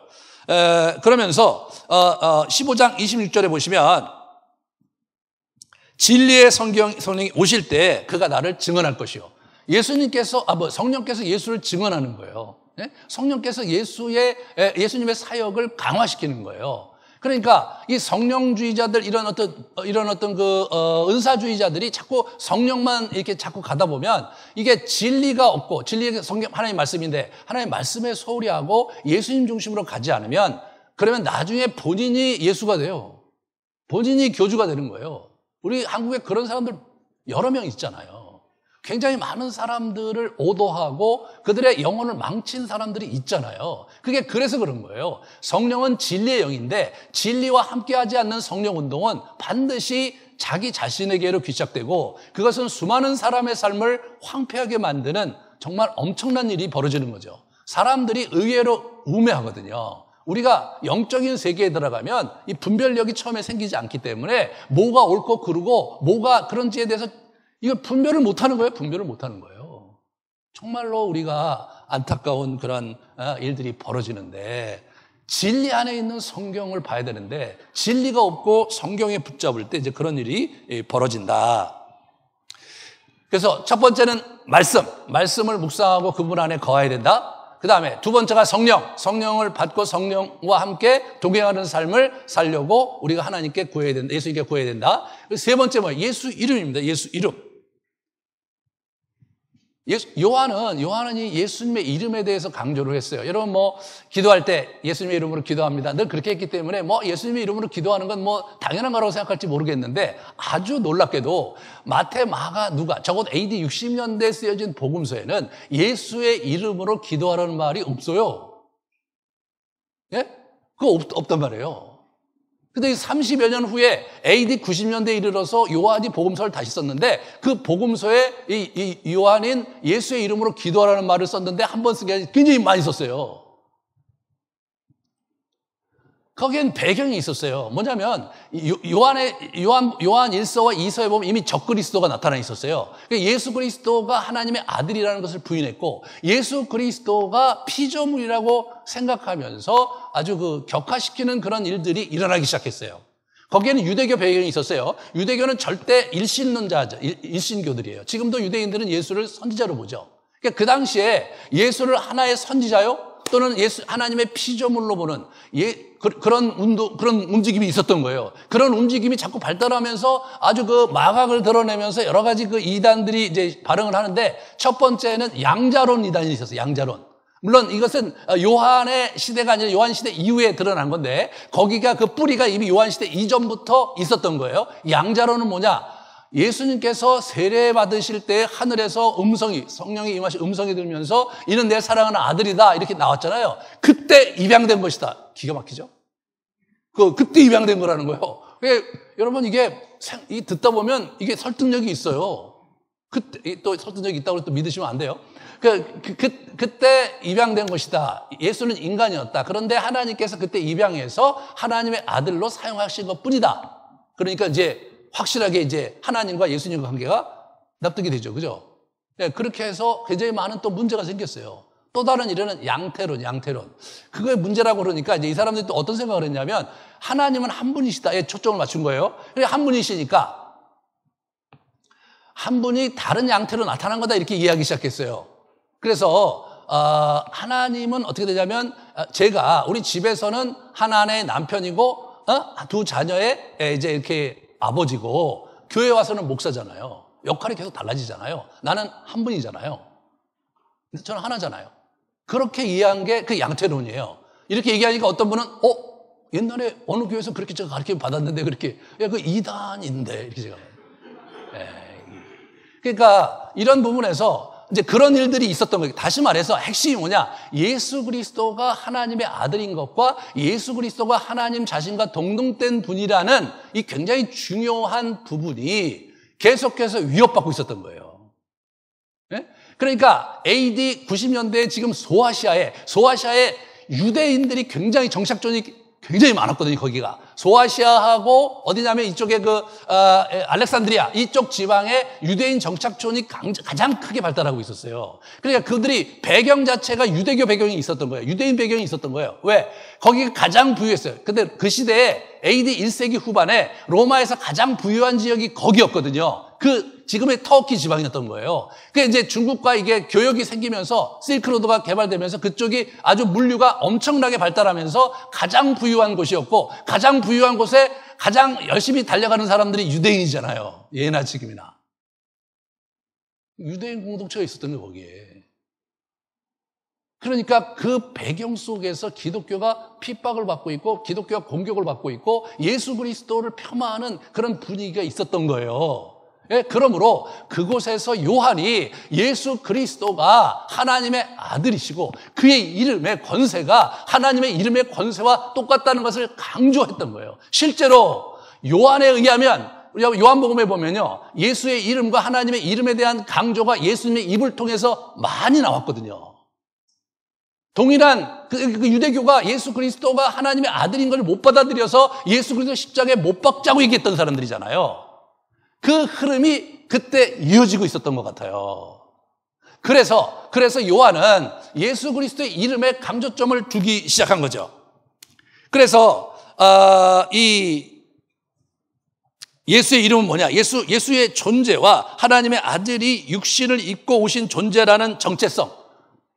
그러면서 15장 26절에 보시면 진리의 성령이 오실 때 그가 나를 증언할 것이요. 성령께서 예수를 증언하는 거예요. 성령께서 예수님의 사역을 강화시키는 거예요. 그러니까 이 성령주의자들 이런 어떤 은사주의자들이 자꾸 성령만 이렇게 자꾸 가다 보면 이게 진리가 없고 진리의 성경 하나님 말씀인데 하나님 말씀에 소홀히 하고 예수님 중심으로 가지 않으면 그러면 나중에 본인이 예수가 돼요. 본인이 교주가 되는 거예요. 우리 한국에 그런 사람들 여러 명 있잖아요. 굉장히 많은 사람들을 오도하고 그들의 영혼을 망친 사람들이 있잖아요. 그게 그래서 그런 거예요. 성령은 진리의 영인데 진리와 함께하지 않는 성령 운동은 반드시 자기 자신에게로 귀착되고 그것은 수많은 사람의 삶을 황폐하게 만드는 정말 엄청난 일이 벌어지는 거죠. 사람들이 의외로 우매하거든요. 우리가 영적인 세계에 들어가면 이 분별력이 처음에 생기지 않기 때문에 뭐가 옳고 그르고 뭐가 그런지에 대해서 이거 분별을 못하는 거예요. 분별을 못하는 거예요. 정말로 우리가 안타까운 그런 일들이 벌어지는데 진리 안에 있는 성경을 봐야 되는데 진리가 없고 성경에 붙잡을 때 이제 그런 일이 벌어진다. 그래서 첫 번째는 말씀을 묵상하고 그분 안에 거해야 된다. 그 다음에 두 번째가 성령을 받고 성령과 함께 동행하는 삶을 살려고 우리가 하나님께 구해야 된다. 예수님께 구해야 된다. 세 번째 뭐예요? 예수 이름입니다. 예수 이름. 요한은 이 예수님의 이름에 대해서 강조를 했어요. 여러분 기도할 때 예수님의 이름으로 기도합니다. 늘 그렇게 했기 때문에 예수님의 이름으로 기도하는 건 당연한 거라고 생각할지 모르겠는데 아주 놀랍게도 마태, 마가, 누가 적어도 AD 60년대에 쓰여진 복음서에는 예수의 이름으로 기도하라는 말이 없어요. 예? 그거 없단 말이에요. 근데 30여 년 후에 AD 90년대에 이르러서 요한이 복음서를 다시 썼는데 그 복음서에 이 요한인 예수의 이름으로 기도하라는 말을 썼는데 한 번 쓴 게 아니라 굉장히 많이 썼어요. 거기엔 배경이 있었어요. 뭐냐면 요한 1서와 2서에 보면 이미 적그리스도가 나타나 있었어요. 예수 그리스도가 하나님의 아들이라는 것을 부인했고 예수 그리스도가 피조물이라고 생각하면서 아주 격화시키는 그런 일들이 일어나기 시작했어요. 거기에는 유대교 배경이 있었어요. 유대교는 절대 일신교들이에요. 지금도 유대인들은 예수를 선지자로 보죠. 그 당시에 예수를 하나의 선지자요? 또는 하나님의 피조물로 보는 그런 움직임이 있었던 거예요. 그런 움직임이 자꾸 발달하면서 아주 마각을 드러내면서 여러 가지 이단들이 이제 발응을 하는데 첫 번째는 양자론 이단이 있었어요. 양자론. 물론 이것은 요한의 시대가 아니라 요한 시대 이후에 드러난 건데 거기가 그 뿌리가 이미 요한 시대 이전부터 있었던 거예요. 양자론은 뭐냐? 예수님께서 세례 받으실 때 하늘에서 성령이 임하신 음성이 들면서 이는 내 사랑하는 아들이다 이렇게 나왔잖아요. 그때 입양된 것이다. 기가 막히죠? 그때 입양된 거라는 거예요. 여러분 이게 듣다 보면 이게 설득력이 있어요. 그때 또 설득력이 있다고 또 믿으시면 안 돼요. 그때 입양된 것이다. 예수는 인간이었다. 그런데 하나님께서 그때 입양해서 하나님의 아들로 사용하신 것 뿐이다. 그러니까 이제 확실하게 이제 하나님과 예수님과 관계가 납득이 되죠. 그죠? 네, 그렇게 해서 굉장히 많은 또 문제가 생겼어요. 또 다른 일은 양태론. 그거의 문제라고 그러니까 이제 이 사람들이 또 어떤 생각을 했냐면 하나님은 한 분이시다에 초점을 맞춘 거예요. 한 분이시니까 한 분이 다른 양태로 나타난 거다 이렇게 이해하기 시작했어요. 그래서 하나님은 어떻게 되냐면 우리 집에서는 하나의 남편이고 두 자녀의 이제 이렇게 아버지고 교회 와서는 목사잖아요. 역할이 계속 달라지잖아요. 나는 한 분이잖아요. 근데 저는 하나잖아요. 그렇게 이해한 게 그 양태론이에요. 이렇게 얘기하니까 어떤 분은 옛날에 어느 교회에서 그렇게 제가 가르침 받았는데 그렇게 그 이단인데 이렇게 제가 그러니까 이런 부분에서 이제 그런 일들이 있었던 거예요. 다시 말해서 핵심이 뭐냐? 예수 그리스도가 하나님의 아들인 것과 예수 그리스도가 하나님 자신과 동등된 분이라는 이 굉장히 중요한 부분이 계속해서 위협받고 있었던 거예요. 네? 그러니까 AD 90년대에 지금 소아시아에 유대인들이 굉장히 정착존이 굉장히 많았거든요, 거기가. 소아시아하고 어디냐면 이쪽에 알렉산드리아 이쪽 지방에 유대인 정착촌이 가장 크게 발달하고 있었어요. 그러니까 그들이 배경 자체가 유대교 배경이 있었던 거예요. 유대인 배경이 있었던 거예요. 왜? 거기가 가장 부유했어요. 근데 그 시대에 AD 1세기 후반에 로마에서 가장 부유한 지역이 거기였거든요. 지금의 터키 지방이었던 거예요. 그게 이제 중국과 이게 교역이 생기면서 실크로드가 개발되면서 그쪽이 아주 물류가 엄청나게 발달하면서 가장 부유한 곳이었고, 가장 부유한 곳에 가장 열심히 달려가는 사람들이 유대인이잖아요. 예나 지금이나. 유대인 공동체가 있었던 거예요, 거기에. 그러니까 그 배경 속에서 기독교가 핍박을 받고 있고 기독교가 공격을 받고 있고 예수 그리스도를 폄하하는 그런 분위기가 있었던 거예요. 예, 그러므로 그곳에서 요한이 예수 그리스도가 하나님의 아들이시고 그의 이름의 권세가 하나님의 이름의 권세와 똑같다는 것을 강조했던 거예요. 실제로 요한에 의하면 요한복음에 보면요, 예수의 이름과 하나님의 이름에 대한 강조가 예수님의 입을 통해서 많이 나왔거든요. 동일한 그 유대교가 예수 그리스도가 하나님의 아들인 걸 못 받아들여서 예수 그리스도 십자가에 못 박자고 얘기했던 사람들이잖아요. 그 흐름이 그때 이어지고 있었던 것 같아요. 그래서 요한은 예수 그리스도의 이름에 강조점을 두기 시작한 거죠. 그래서 이 예수의 이름은 뭐냐? 예수의 존재와 하나님의 아들이 육신을 입고 오신 존재라는 정체성.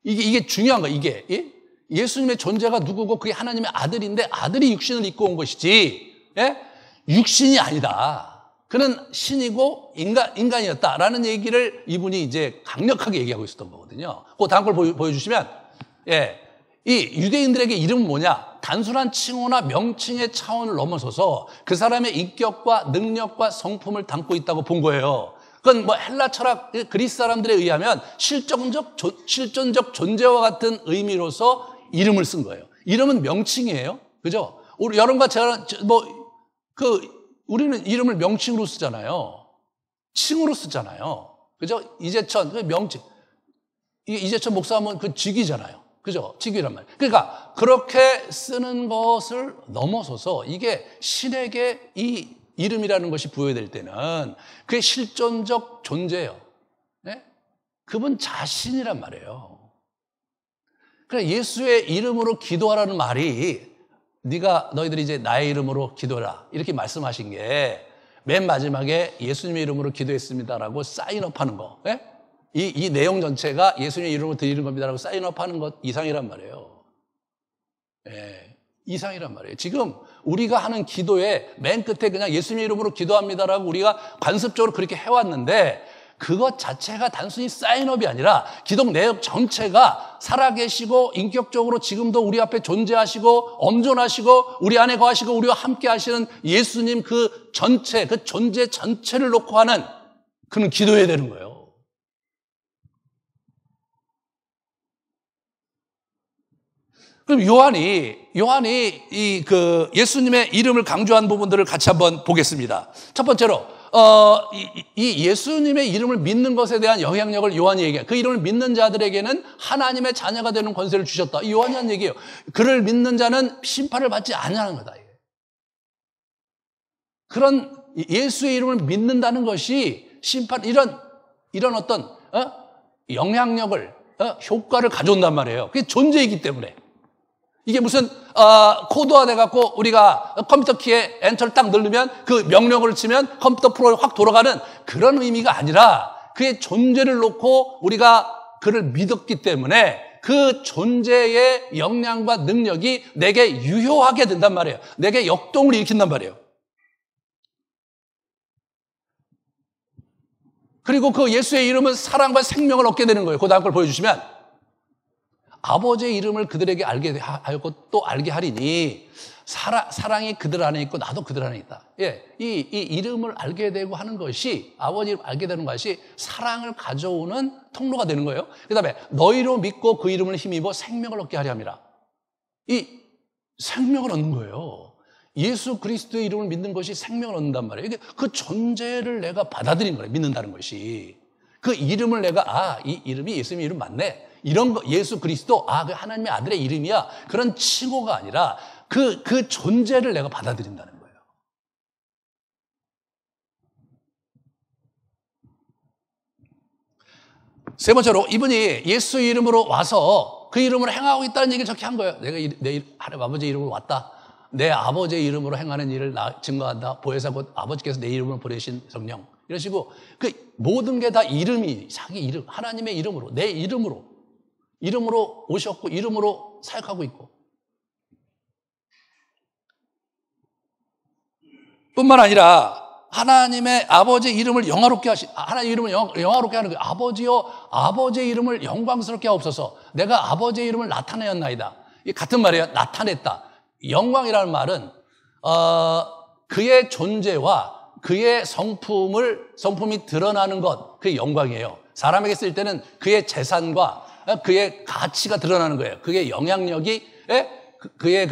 이게 중요한 거예요, 이게. 예? 예수님의 존재가 누구고 그게 하나님의 아들인데 아들이 육신을 입고 온 것이지, 예? 육신이 아니다. 그는 신이고 인간이었다라는 얘기를 이분이 이제 강력하게 얘기하고 있었던 거거든요. 그 다음 걸 보여주시면, 예. 이 유대인들에게 이름은 뭐냐? 단순한 칭호나 명칭의 차원을 넘어서서 그 사람의 인격과 능력과 성품을 담고 있다고 본 거예요. 그건 뭐 헬라 철학 그리스 사람들에 의하면 실존적 존재와 같은 의미로서 이름을 쓴 거예요. 이름은 명칭이에요. 그죠? 우리 여러분과 제가 우리는 이름을 명칭으로 쓰잖아요. 칭으로 쓰잖아요. 그죠? 이재천, 그 명칭. 이재천 목사 하면 그 직위잖아요. 그죠? 직위란 말이에요. 그러니까 그렇게 쓰는 것을 넘어서서 이게 신에게 이 이름이라는 것이 부여될 때는 그게 실존적 존재예요. 네? 그분 자신이란 말이에요. 그래, 예수의 이름으로 기도하라는 말이 너희들이 이제 나의 이름으로 기도해라 이렇게 말씀하신 게 맨 마지막에 예수님의 이름으로 기도했습니다라고 사인업하는 거. 네? 이 내용 전체가 예수님의 이름으로 드리는 겁니다라고 사인업하는 것 이상이란 말이에요. 네, 이상이란 말이에요. 지금 우리가 하는 기도에 맨 끝에 그냥 예수님의 이름으로 기도합니다라고 우리가 관습적으로 그렇게 해왔는데 그것 자체가 단순히 사인업이 아니라 기독 내역 전체가 살아계시고 인격적으로 지금도 우리 앞에 존재하시고 엄존하시고 우리 안에 거하시고 우리와 함께 하시는 예수님 그 전체, 그 존재 전체를 놓고 하는 그는 기도해야 되는 거예요. 그럼 요한이 예수님의 이름을 강조한 부분들을 같이 한번 보겠습니다. 첫 번째로, 이 예수님의 이름을 믿는 것에 대한 영향력을 요한이 얘기해요. 그 이름을 믿는 자들에게는 하나님의 자녀가 되는 권세를 주셨다. 이 요한이 한 얘기예요. 그를 믿는 자는 심판을 받지 않냐는 거다. 그런 예수의 이름을 믿는다는 것이 이런 어떤, 영향력을, 효과를 가져온단 말이에요. 그게 존재이기 때문에. 이게 무슨 코드화 돼갖고 우리가 컴퓨터 키에 엔터를 딱 누르면 그 명령어를 치면 컴퓨터 프로그램이 확 돌아가는 그런 의미가 아니라 그의 존재를 놓고 우리가 그를 믿었기 때문에 그 존재의 역량과 능력이 내게 유효하게 된단 말이에요. 내게 역동을 일으킨단 말이에요. 그리고 그 예수의 이름은 사랑과 생명을 얻게 되는 거예요. 그 다음 걸 보여주시면 아버지의 이름을 그들에게 알게 하고 또 알게 하리니 사랑이 그들 안에 있고 나도 그들 안에 있다. 예, 이 이름을 알게 되고 하는 것이 아버지 이름을 알게 되는 것이 사랑을 가져오는 통로가 되는 거예요. 그다음에 너희로 믿고 그 이름을 힘입어 생명을 얻게 하려 함이라. 이 생명을 얻는 거예요. 예수 그리스도의 이름을 믿는 것이 생명을 얻는단 말이에요. 이게 그 존재를 내가 받아들인 거예요. 믿는다는 것이. 그 이름을 내가 이 이름이 예수님의 이름 맞네. 이런 거 예수 그리스도 그 하나님의 아들의 이름이야. 그런 칭호가 아니라 그 존재를 내가 받아들인다는 거예요. 세 번째로 이분이 예수 이름으로 와서 그 이름으로 행하고 있다는 얘기를 저렇게 한 거예요. 내가 내 하나님 아버지 이름으로 왔다. 내 아버지의 이름으로 행하는 일을 증거한다. 보혜사 곧 아버지께서 내 이름으로 보내신 성령. 이런 식으로 그 모든 게 다 이름이 자기 이름, 하나님의 이름으로, 내 이름으로 오셨고 이름으로 사역하고 있고. 뿐만 아니라 하나님의 아버지의 이름을 영화롭게 하나님의 이름을 영화롭게 하는 거예요. 아버지여, 아버지의 이름을 영광스럽게 하옵소서. 내가 아버지의 이름을 나타내었나이다. 이 같은 말이에요. 나타냈다. 영광이라는 말은 그의 존재와 그의 성품이 드러나는 것, 그게 영광이에요. 사람에게 쓸 때는 그의 재산과 그의 가치가 드러나는 거예요. 그의 영향력이, 그의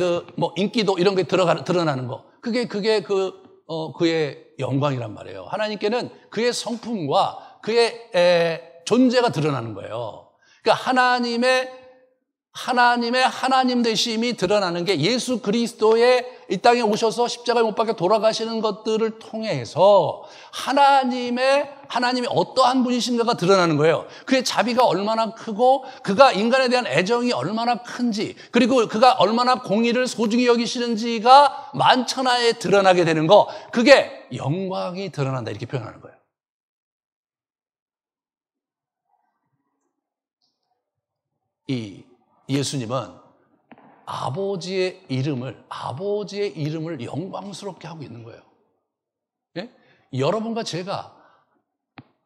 인기도 이런 게 드러나는 거. 그게 그의 영광이란 말이에요. 하나님께는 그의 성품과 그의 존재가 드러나는 거예요. 그러니까 하나님의 하나님 되심이 드러나는 게 예수 그리스도의 이 땅에 오셔서 십자가에 못 박혀 돌아가시는 것들을 통해서 하나님이 어떠한 분이신가가 드러나는 거예요. 그의 자비가 얼마나 크고 그가 인간에 대한 애정이 얼마나 큰지 그리고 그가 얼마나 공의를 소중히 여기시는지가 만천하에 드러나게 되는 거, 그게 영광이 드러난다 이렇게 표현하는 거예요. 이 예수님은 아버지의 이름을 영광스럽게 하고 있는 거예요. 예? 여러분과 제가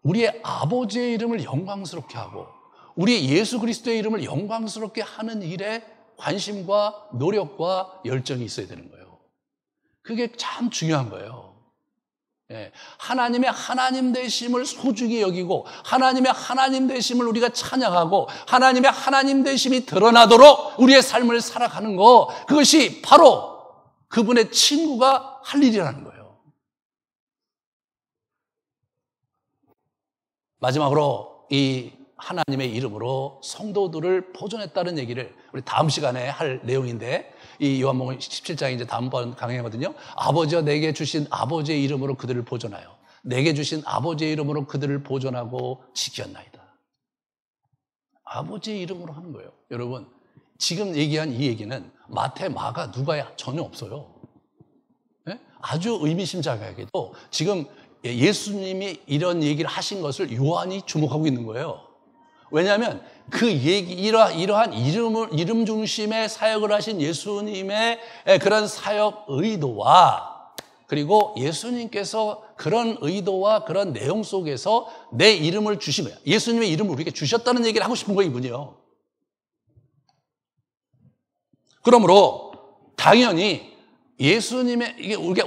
우리의 아버지의 이름을 영광스럽게 하고 우리 예수 그리스도의 이름을 영광스럽게 하는 일에 관심과 노력과 열정이 있어야 되는 거예요. 그게 참 중요한 거예요. 예, 하나님의 하나님 되심을 소중히 여기고 하나님의 하나님 되심을 우리가 찬양하고 하나님의 하나님 되심이 드러나도록 우리의 삶을 살아가는 거, 그것이 바로 그분의 친구가 할 일이라는 거예요. 마지막으로 이 하나님의 이름으로 성도들을 보존했다는 얘기를 우리 다음 시간에 할 내용인데, 이 요한복음 17장이 이제 다음번 강해거든요. 아버지여 내게 주신 아버지의 이름으로 그들을 보존하여 내게 주신 아버지의 이름으로 그들을 보존하고 지켰나이다. 아버지의 이름으로 하는 거예요. 여러분, 지금 얘기한 이 얘기는 마태, 마가, 누가에 전혀 없어요. 네? 아주 의미심장하게도 지금 예수님이 이런 얘기를 하신 것을 요한이 주목하고 있는 거예요. 왜냐하면 그 이러한 이름 중심의 사역을 하신 예수님의 그런 사역 의도와, 그리고 예수님께서 그런 의도와 그런 내용 속에서 내 이름을 주신 거예요. 예수님의 이름을 우리에게 주셨다는 얘기를 하고 싶은 거예요, 이분이요. 그러므로 당연히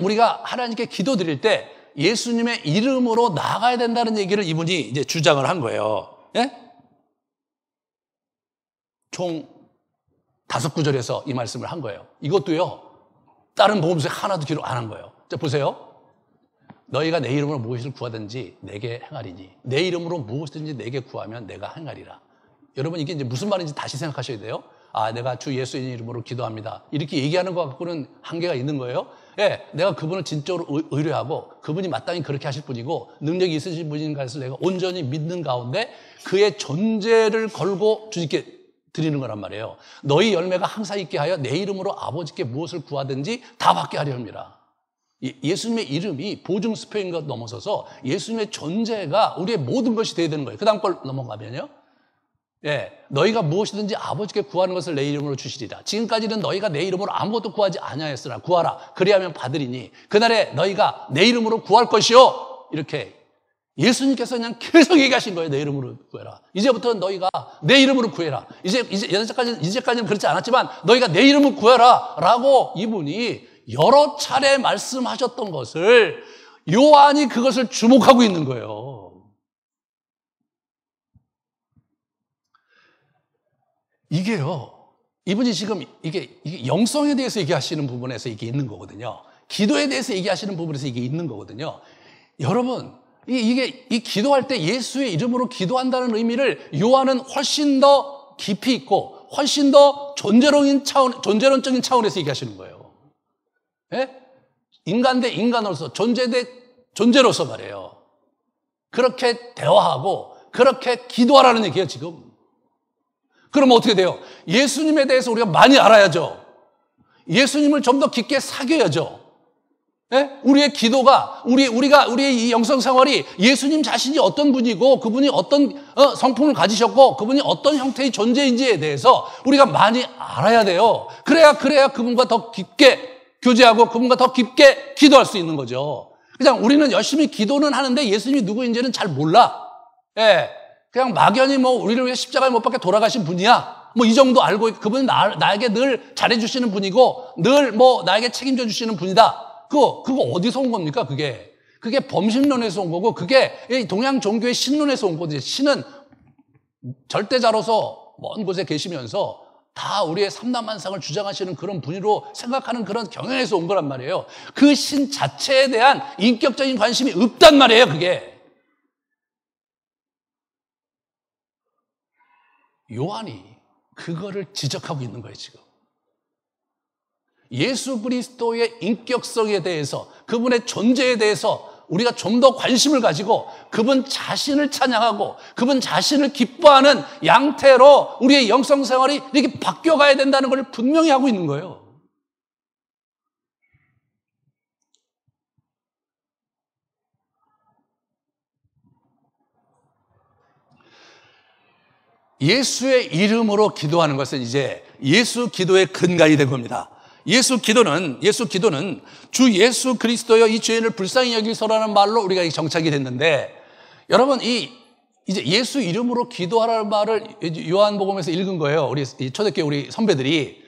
우리가 하나님께 기도드릴 때 예수님의 이름으로 나아가야 된다는 얘기를 이분이 이제 주장을 한 거예요. 예? 총 5구절에서 이 말씀을 한 거예요. 이것도요, 다른 복음서에 하나도 기록 안 한 거예요. 자, 보세요. 너희가 내 이름으로 무엇을 구하든지 내게 행하리니 내 이름으로 무엇이든지 내게 구하면 내가 행하리라. 여러분, 이게 이제 무슨 말인지 다시 생각하셔야 돼요. 아, 내가 주 예수의 이름으로 기도합니다, 이렇게 얘기하는 것 갖고는 한계가 있는 거예요. 예, 내가 그분을 진짜로 의뢰하고 그분이 마땅히 그렇게 하실 분이고 능력이 있으신 분인 것을 내가 온전히 믿는 가운데 그의 존재를 걸고 주님께 드리는 거란 말이에요. 너희 열매가 항상 있게 하여 내 이름으로 아버지께 무엇을 구하든지 다 받게 하려 합니다. 예수님의 이름이 보증 수표인 것 넘어서서 예수님의 존재가 우리의 모든 것이 되어야 되는 거예요. 그 다음 걸 넘어가면요, 예, 너희가 무엇이든지 아버지께 구하는 것을 내 이름으로 주시리라. 지금까지는 너희가 내 이름으로 아무것도 구하지 아니하였으나 구하라, 그리하면 받으리니 그날에 너희가 내 이름으로 구할 것이요. 이렇게 예수님께서 그냥 계속 얘기하신 거예요. 내 이름으로 구해라. 이제부터는 너희가 내 이름으로 구해라. 이제까지는 그렇지 않았지만 너희가 내 이름으로 구해라 라고 이분이 여러 차례 말씀하셨던 것을 요한이 그것을 주목하고 있는 거예요. 이게요, 이분이 지금 이게 영성에 대해서 얘기하시는 부분에서 이게 있는 거거든요. 기도에 대해서 얘기하시는 부분에서 이게 있는 거거든요. 여러분, 이 기도할 때 예수의 이름으로 기도한다는 의미를 요한은 훨씬 더 깊이 있고 훨씬 더 존재론적인 차원에서 얘기하시는 거예요. 예? 인간 대 인간으로서, 존재 대 존재로서 말이에요. 그렇게 대화하고 그렇게 기도하라는 얘기예요, 지금. 그러면 어떻게 돼요? 예수님에 대해서 우리가 많이 알아야죠. 예수님을 좀 더 깊게 사귀어야죠. 예? 우리의 기도가, 우리의 이 영성 생활이 예수님 자신이 어떤 분이고, 그분이 어떤 성품을 가지셨고, 그분이 어떤 형태의 존재인지에 대해서 우리가 많이 알아야 돼요. 그래야 그분과 더 깊게 교제하고 그분과 더 깊게 기도할 수 있는 거죠. 그냥 우리는 열심히 기도는 하는데 예수님이 누구인지는 잘 몰라. 예. 그냥 막연히 우리를 위해 십자가에 못 박혀 돌아가신 분이야. 이 정도 알고, 그분은 나에게 늘 잘해주시는 분이고, 늘 나에게 책임져 주시는 분이다. 그거 어디서 온 겁니까, 그게? 그게 범신론에서 온 거고, 그게 동양 종교의 신론에서 온 거지. 신은 절대자로서 먼 곳에 계시면서 다 우리의 삼라만상을 주장하시는 그런 분으로 생각하는 그런 경향에서 온 거란 말이에요. 그 신 자체에 대한 인격적인 관심이 없단 말이에요, 그게. 요한이 그거를 지적하고 있는 거예요, 지금. 예수 그리스도의 인격성에 대해서, 그분의 존재에 대해서 우리가 좀 더 관심을 가지고 그분 자신을 찬양하고 그분 자신을 기뻐하는 양태로 우리의 영성 생활이 이렇게 바뀌어가야 된다는 걸 분명히 하고 있는 거예요. 예수의 이름으로 기도하는 것은 이제 예수 기도의 근간이 된 겁니다. 예수 기도는 주 예수 그리스도여 이 죄인을 불쌍히 여기소라는 말로 우리가 정착이 됐는데, 여러분 이제 예수 이름으로 기도하라는 말을 요한복음에서 읽은 거예요. 우리 초대교회 우리 선배들이.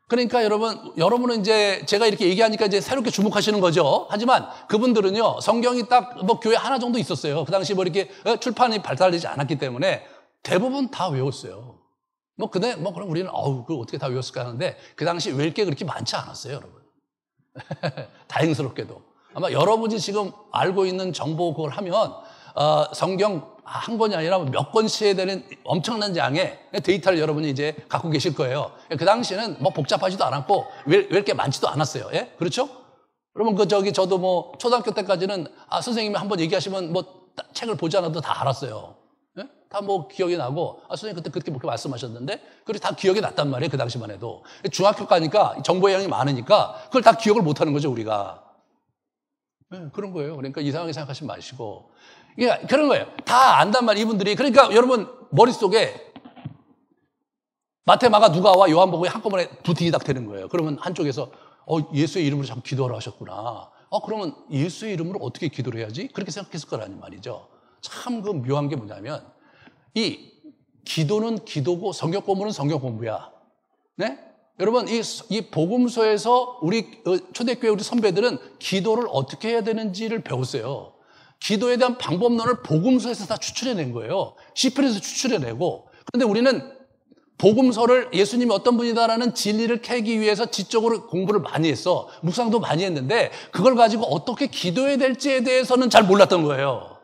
그러니까 여러분은 이제 제가 이렇게 얘기하니까 이제 새롭게 주목하시는 거죠. 하지만 그분들은요, 성경이 딱 교회 하나 정도 있었어요. 그 당시 이렇게 출판이 발달되지 않았기 때문에 대부분 다 외웠어요. 그럼 우리는, 그걸 어떻게 다 외웠을까 하는데, 그 당시 외울 게 그렇게 많지 않았어요, 여러분. 다행스럽게도. 아마 여러분이 지금 알고 있는 정보 그걸 하면, 성경 한 권이 아니라 몇 권씩 해야 되는 엄청난 양의 데이터를 여러분이 이제 갖고 계실 거예요. 그 당시에는 복잡하지도 않았고, 외울 게 많지도 않았어요. 예? 그렇죠? 여러분, 저도 초등학교 때까지는, 선생님이 한번 얘기하시면 책을 보지 않아도 다 알았어요. 다 기억이 나고, 선생님 그때 그렇게 말씀하셨는데, 그게 다 기억이 났단 말이에요, 그 당시만 해도. 중학교 가니까 정보의 양이 많으니까, 그걸 다 기억을 못 하는 거죠, 우리가. 네, 그런 거예요. 그러니까 이상하게 생각하지 마시고. 그런 거예요. 다 안단 말이에요, 이분들이. 그러니까 여러분, 머릿속에 마태, 마가, 누가와 요한복음이 한꺼번에 부티기닥 되는 거예요. 그러면 한쪽에서, 예수의 이름으로 자꾸 기도하라 하셨구나. 그러면 예수의 이름으로 어떻게 기도를 해야지? 그렇게 생각했을 거라는 말이죠. 참 묘한 게 뭐냐면, 이 기도는 기도고 성경 공부는 성경 공부야. 네? 여러분, 이 복음서에서 우리 초대교회 우리 선배들은 기도를 어떻게 해야 되는지를 배웠어요. 기도에 대한 방법론을 복음서에서 다 추출해낸 거예요. 시편에서 추출해내고. 그런데 우리는 복음서를 예수님이 어떤 분이다라는 진리를 캐기 위해서 지적으로 공부를 많이 했어. 묵상도 많이 했는데 그걸 가지고 어떻게 기도해야 될지에 대해서는 잘 몰랐던 거예요.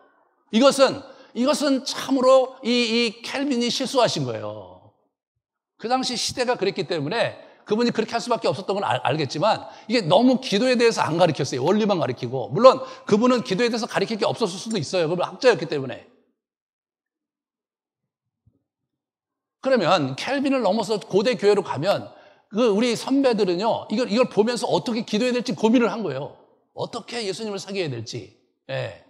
이것은 참으로 이 켈빈이 실수하신 거예요. 그 당시 시대가 그랬기 때문에 그분이 그렇게 할 수밖에 없었던 건 알겠지만, 이게 너무 기도에 대해서 안 가르쳤어요. 원리만 가르치고. 물론 그분은 기도에 대해서 가르칠 게 없었을 수도 있어요. 그분 학자였기 때문에. 그러면 켈빈을 넘어서 고대 교회로 가면 우리 선배들은요, 이걸 보면서 어떻게 기도해야 될지 고민을 한 거예요. 어떻게 예수님을 사귀어야 될지. 예.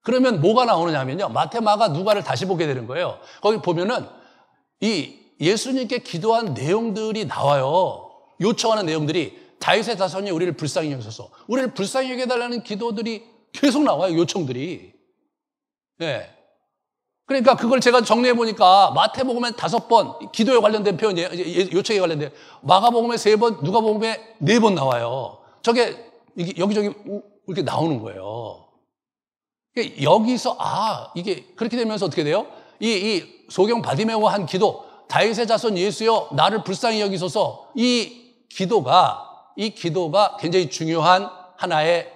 그러면 뭐가 나오느냐면요, 마태, 마가, 누가를 다시 보게 되는 거예요. 거기 보면은 이 예수님께 기도한 내용들이 나와요. 요청하는 내용들이, 다윗의 자손이 우리를 불쌍히 여기소서, 우리를 불쌍히 여겨달라는 기도들이 계속 나와요. 요청들이. 네. 그러니까 그걸 제가 정리해 보니까 마태복음에 5번 기도에 관련된 표현이에요. 요청에 관련된. 마가복음에 3번, 누가복음에 4번 나와요. 저게 여기저기 이렇게 나오는 거예요. 여기서 이게 그렇게 되면서 어떻게 돼요? 이 소경 바디메오가 한 기도, 다윗의 자손 예수여 나를 불쌍히 여기소서, 이 기도가 굉장히 중요한 하나의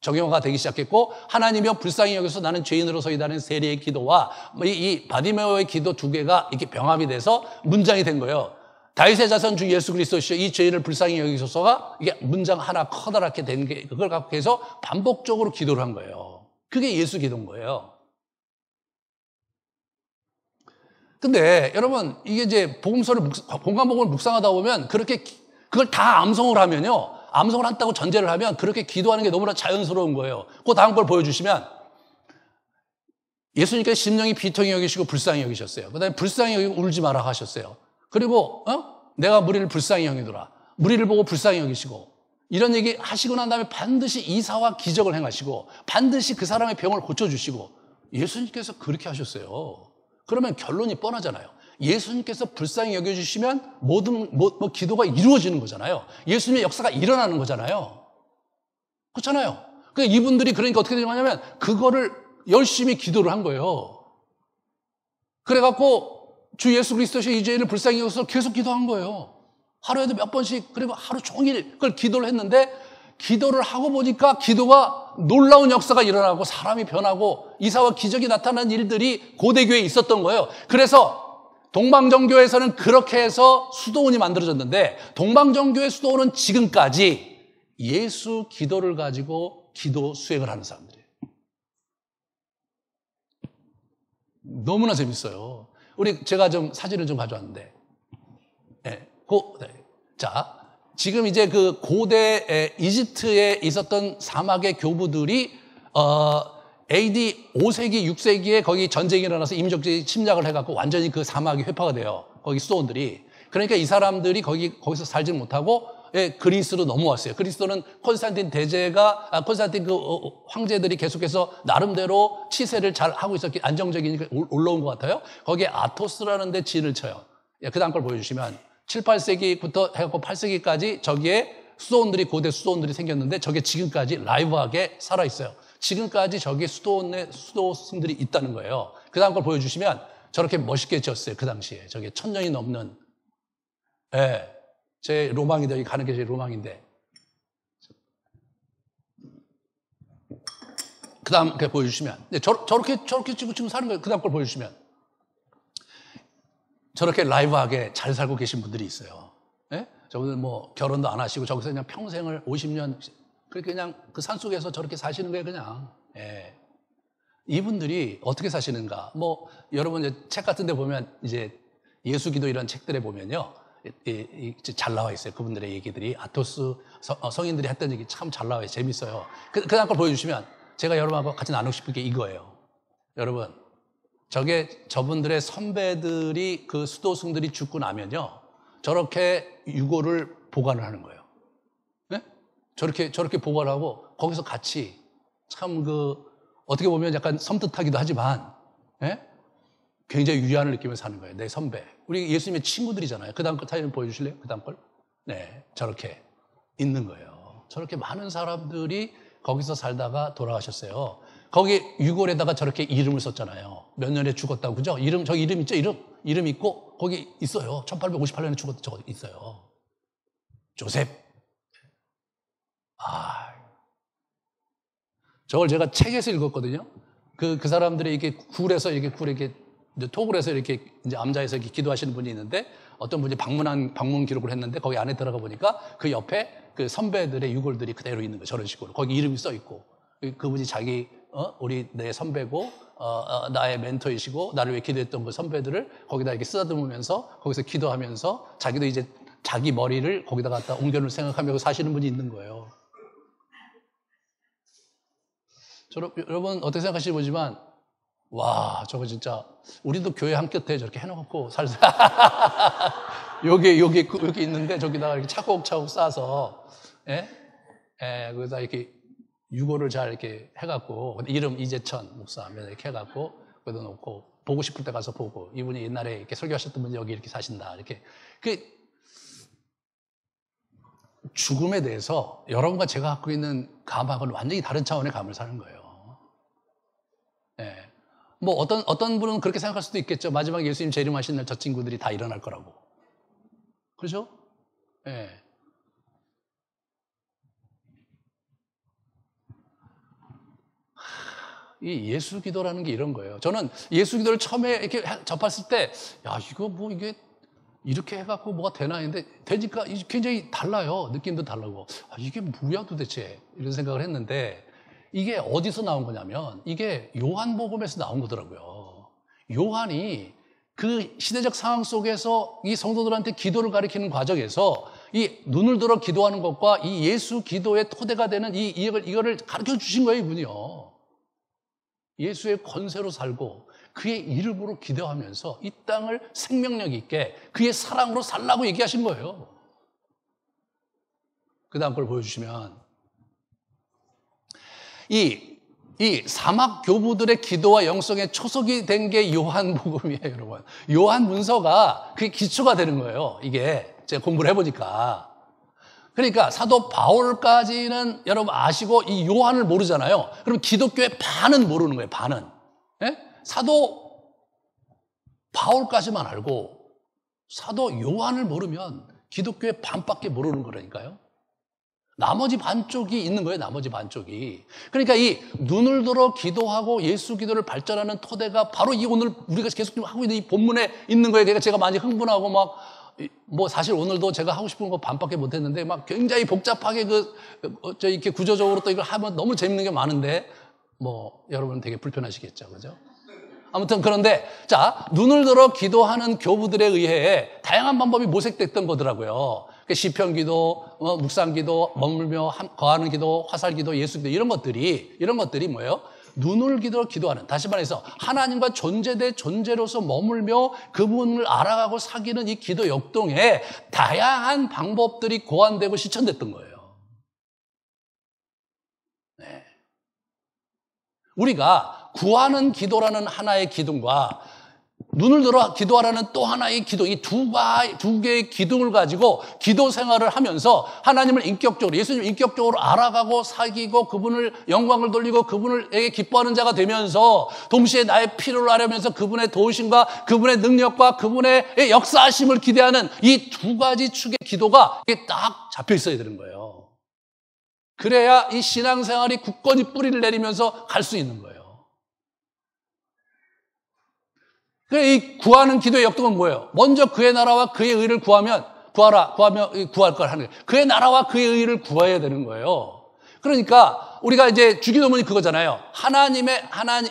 정형화가 되기 시작했고, 하나님이여 불쌍히 여기서 나는 죄인으로서이다는 세례의 기도와 이 바디메오의 기도 두 개가 이렇게 병합이 돼서 문장이 된 거예요. 다윗의 자손 주 예수 그리스도시여 이 죄인을 불쌍히 여기소서가 이게 문장 하나 커다랗게 된 게 그걸 갖고 해서 반복적으로 기도를 한 거예요. 그게 예수 기도인 거예요. 근데 여러분 이게 이제 본관복음을 묵상하다 보면 그렇게 그걸 다 암송을 하면요. 암송을 한다고 전제를 하면 그렇게 기도하는 게 너무나 자연스러운 거예요. 그 다음 걸 보여주시면 예수님께서 심령이 비통히 여기시고 불쌍히 여기셨어요. 그 다음에 불쌍히 여기고 울지 마라 하셨어요. 그리고 내가 무리를 불쌍히 여기노라. 무리를 보고 불쌍히 여기시고 이런 얘기 하시고 난 다음에 반드시 이사와 기적을 행하시고 반드시 그 사람의 병을 고쳐주시고 예수님께서 그렇게 하셨어요. 그러면 결론이 뻔하잖아요. 예수님께서 불쌍히 여겨주시면 모든 기도가 이루어지는 거잖아요. 예수님의 역사가 일어나는 거잖아요. 그렇잖아요. 그러니까 이분들이 그러니까 어떻게 되냐면 그거를 열심히 기도를 한 거예요. 그래갖고 주 예수 그리스도의 이 죄인을 불쌍히 여겨서 계속 기도한 거예요. 하루에도 몇 번씩 그리고 하루 종일 그걸 기도를 했는데 기도를 하고 보니까 기도가 놀라운 역사가 일어나고 사람이 변하고 이사와 기적이 나타난 일들이 고대교회에 있었던 거예요. 그래서 동방정교회에서는 그렇게 해서 수도원이 만들어졌는데 동방정교회 수도원은 지금까지 예수 기도를 가지고 기도 수행을 하는 사람들이에요. 너무나 재밌어요. 제가 좀 사진을 좀 가져왔는데 네. 자, 지금 이제 그 고대 이집트에 있었던 사막의 교부들이 AD 5세기, 6세기에 거기 전쟁이 일어나서 이민족들이 침략을 해갖고 완전히 그 사막이 회파가 돼요. 거기 수도원들이. 그러니까 이 사람들이 거기서 살지 못하고 그리스로 넘어왔어요. 그리스도는 콘스탄틴 그 황제들이 계속해서 나름대로 치세를 잘 하고 있었기 안정적이니까 올라온 것 같아요. 거기에 아토스라는 데 진을 쳐요. 그 다음 걸 보여주시면 7, 8세기부터 해갖고 8세기까지 저기에 고대 수도원들이 생겼는데 저게 지금까지 라이브하게 살아있어요. 지금까지 저기에 수도승들이 있다는 거예요. 그 다음 걸 보여주시면 저렇게 멋있게 지었어요. 그 당시에. 저게 1000년이 넘는, 제 로망인데, 여기 가는 게 제 로망인데. 그 다음 걸 보여주시면. 저렇게 지금 사는 거예요. 그 다음 걸 보여주시면. 저렇게 라이브하게 잘 살고 계신 분들이 있어요. 저분들 결혼도 안 하시고 저기서 그냥 평생을 50년 그렇게 그냥 그 산속에서 저렇게 사시는 거예요, 그냥. 이분들이 어떻게 사시는가? 여러분 이제 책 같은 데 보면 이제 예수기도 이런 책들에 보면요. 잘 나와 있어요. 그분들의 얘기들이. 아토스 성인들이 했던 얘기 참 잘 나와요. 재밌어요. 그 다음 걸 보여주시면 제가 여러분하고 같이 나누고 싶은 게 이거예요. 여러분. 저분들의 선배들이 그 수도승들이 죽고 나면요. 저렇게 유골을 보관을 하는 거예요. 네? 저렇게 보관하고 거기서 같이 참 어떻게 보면 약간 섬뜩하기도 하지만, 굉장히 유한을 느끼면서 사는 거예요. 내 선배. 우리 예수님의 친구들이잖아요. 그 다음 거 사진 보여주실래요? 그 다음 걸? 네. 저렇게 있는 거예요. 저렇게 많은 사람들이 거기서 살다가 돌아가셨어요. 거기 유골에다가 저렇게 이름을 썼잖아요. 몇 년에 죽었다고, 그죠? 저기 이름 있죠? 이름 있고, 거기 있어요. 1858년에 죽었다, 저거 있어요. 조셉. 저걸 제가 책에서 읽었거든요. 그 사람들이 이렇게 굴에 톡을 해서 이렇게 이제 암자에서 이렇게 기도하시는 분이 있는데, 어떤 분이 방문 기록을 했는데, 거기 안에 들어가 보니까 그 옆에 그 선배들의 유골들이 그대로 있는 거예요. 저런 식으로. 거기 이름이 써 있고. 그분이 내 선배고, 나의 멘토이시고, 나를 위해 기도했던 그 선배들을 거기다 이렇게 쓰다듬으면서, 거기서 기도하면서, 자기도 이제 자기 머리를 거기다 갖다 옮겨놓을 생각하며 사시는 분이 있는 거예요. 여러분, 어떻게 생각하시는지 모르지만, 와, 저거 진짜, 우리도 교회 한 곁에 저렇게 해놓고 여기 있는데, 저기다가 이렇게 차곡차곡 싸서, 거기다 이렇게 유골을 잘 이렇게 해갖고, 이름 이재천 목사 이렇게 해갖고, 거기다 놓고, 보고 싶을 때 가서 보고, 이분이 옛날에 이렇게 설교하셨던 분이 여기 이렇게 사신다. 이렇게. 죽음에 대해서 여러분과 제가 갖고 있는 감하고는 완전히 다른 차원의 감을 사는 거예요. 어떤 분은 그렇게 생각할 수도 있겠죠. 마지막에 예수님 재림하신 날 저 친구들이 다 일어날 거라고. 그렇죠? 이 예수 기도라는 게 이런 거예요. 저는 예수 기도를 처음에 이렇게 접했을 때, 이게 이렇게 해갖고 뭐가 되나 했는데 되니까 굉장히 달라요. 느낌도 다르고 이게 뭐야 도대체 이런 생각을 했는데 이게 어디서 나온 거냐면 이게 요한복음에서 나온 거더라고요. 요한이 그 시대적 상황 속에서 이 성도들한테 기도를 가리키는 과정에서 이 눈을 들어 기도하는 것과 이 예수 기도의 토대가 되는 이거를 가르쳐 주신 거예요, 이분이요. 예수의 권세로 살고 그의 이름으로 기도하면서 이 땅을 생명력 있게 그의 사랑으로 살라고 얘기하신 거예요. 그 다음 걸 보여주시면 이 사막 교부들의 기도와 영성의 초석이 된 게 요한복음이에요, 여러분. 요한 문서가 그게 기초가 되는 거예요. 이게 제가 공부를 해보니까. 그러니까 사도 바울까지는 여러분 아시고 이 요한을 모르잖아요. 그럼 기독교의 반은 모르는 거예요, 반은. 예? 사도 바울까지만 알고 사도 요한을 모르면 기독교의 반밖에 모르는 거라니까요. 나머지 반쪽이 있는 거예요, 나머지 반쪽이. 그러니까 이 눈을 들어 기도하고 예수 기도를 발전하는 토대가 바로 이 오늘 우리가 계속 하고 있는 이 본문에 있는 거예요. 그러니까 제가 많이 흥분하고 뭐 사실 오늘도 제가 하고 싶은 거 반밖에 못 했는데 막 굉장히 복잡하게 이렇게 구조적으로 또 이걸 하면 너무 재밌는 게 많은데 뭐 여러분 되게 불편하시겠죠, 그죠? 아무튼 그런데 자, 눈을 들어 기도하는 교부들에 의해 다양한 방법이 모색됐던 거더라고요. 시편 기도, 묵상 기도, 머물며 거하는 기도, 화살 기도, 예수 기도 이런 것들이 뭐예요? 눈을 기도하는, 다시 말해서 하나님과 존재 대 존재로서 머물며 그분을 알아가고 사귀는 이 기도 역동에 다양한 방법들이 고안되고 실천됐던 거예요. 네. 우리가 구하는 기도라는 하나의 기둥과 눈을 들어 기도하라는 또 하나의 기도, 이 두 개의 기둥을 가지고 기도 생활을 하면서 하나님을 인격적으로, 예수님을 인격적으로 알아가고 사귀고 그분을 영광을 돌리고 그분에게 기뻐하는 자가 되면서 동시에 나의 필요를 알아면서 그분의 도우심과 그분의 능력과 그분의 역사하심을 기대하는 이 두 가지 축의 기도가 딱 잡혀 있어야 되는 거예요. 그래야 이 신앙생활이 굳건히 뿌리를 내리면서 갈 수 있는 거예요. 그래, 이 구하는 기도의 역동은 뭐예요? 먼저 그의 나라와 그의 의를 구하면 구할 걸 하는 거예요. 그의 나라와 그의 의를 구해야 되는 거예요. 그러니까 우리가 이제 주기도문이 그거잖아요. 하나님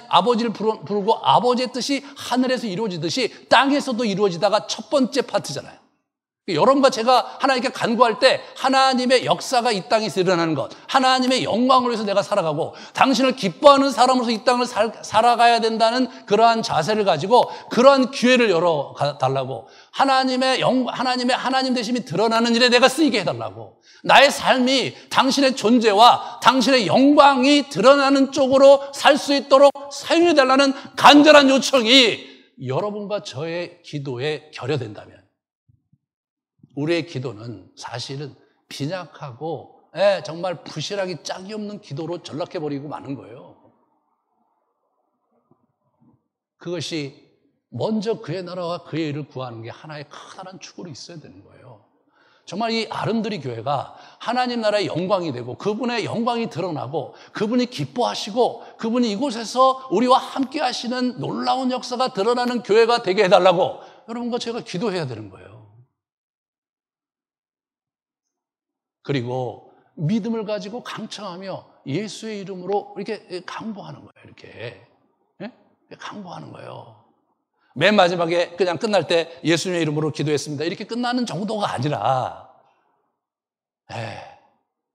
아버지를 부르고 아버지의 뜻이 하늘에서 이루어지듯이 땅에서도 이루어지다가 첫 번째 파트잖아요. 여러분과 제가 하나님께 간구할 때 하나님의 역사가 이 땅에서 일어나는 것, 하나님의 영광을 위해서 내가 살아가고 당신을 기뻐하는 사람으로서 이 땅을 살아가야 된다는 그러한 자세를 가지고 그러한 기회를 열어달라고, 하나님 되심이 드러나는 일에 내가 쓰이게 해달라고, 나의 삶이 당신의 존재와 당신의 영광이 드러나는 쪽으로 살 수 있도록 사용해달라는 간절한 요청이 여러분과 저의 기도에 결여된다면 우리의 기도는 사실은 빈약하고 정말 부실하기 짝이 없는 기도로 전락해버리고 마는 거예요. 그것이 먼저 그의 나라와 그의 일을 구하는 게 하나의 커다란 축으로 있어야 되는 거예요. 정말 이 아름드리 교회가 하나님 나라의 영광이 되고 그분의 영광이 드러나고 그분이 기뻐하시고 그분이 이곳에서 우리와 함께 하시는 놀라운 역사가 드러나는 교회가 되게 해달라고 여러분과 제가 기도해야 되는 거예요. 그리고 믿음을 가지고 강청하며 예수의 이름으로 이렇게 강구하는 거예요. 이렇게 강구하는 거예요. 맨 마지막에 그냥 끝날 때 예수님의 이름으로 기도했습니다. 이렇게 끝나는 정도가 아니라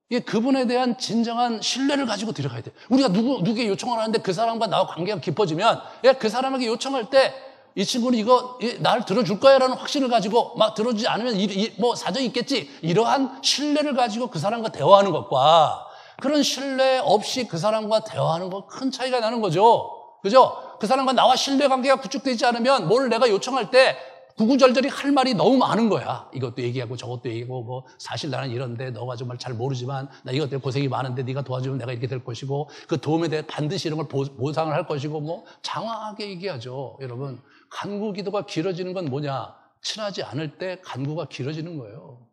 이게 그분에 대한 진정한 신뢰를 가지고 들어가야 돼요. 우리가 누구에게 요청을 하는데 그 사람과 나와 관계가 깊어지면 그 사람에게 요청할 때 이 친구는 이거 날 들어줄 거야 라는 확신을 가지고 막 들어주지 않으면 뭐 사정이 있겠지, 이러한 신뢰를 가지고 그 사람과 대화하는 것과 그런 신뢰 없이 그 사람과 대화하는 건 큰 차이가 나는 거죠. 그죠? 그 사람과 나와 신뢰관계가 구축되지 않으면 뭘 내가 요청할 때 구구절절히 할 말이 너무 많은 거야. 이것도 얘기하고 저것도 얘기하고 뭐 사실 나는 이런데 너가 정말 잘 모르지만 나 이것 때문에 고생이 많은데 네가 도와주면 내가 이렇게 될 것이고 그 도움에 대해 반드시 이런 걸 보상을 할 것이고 뭐 장황하게 얘기하죠. 여러분, 간구 기도가 길어지는 건 뭐냐? 친하지 않을 때 간구가 길어지는 거예요.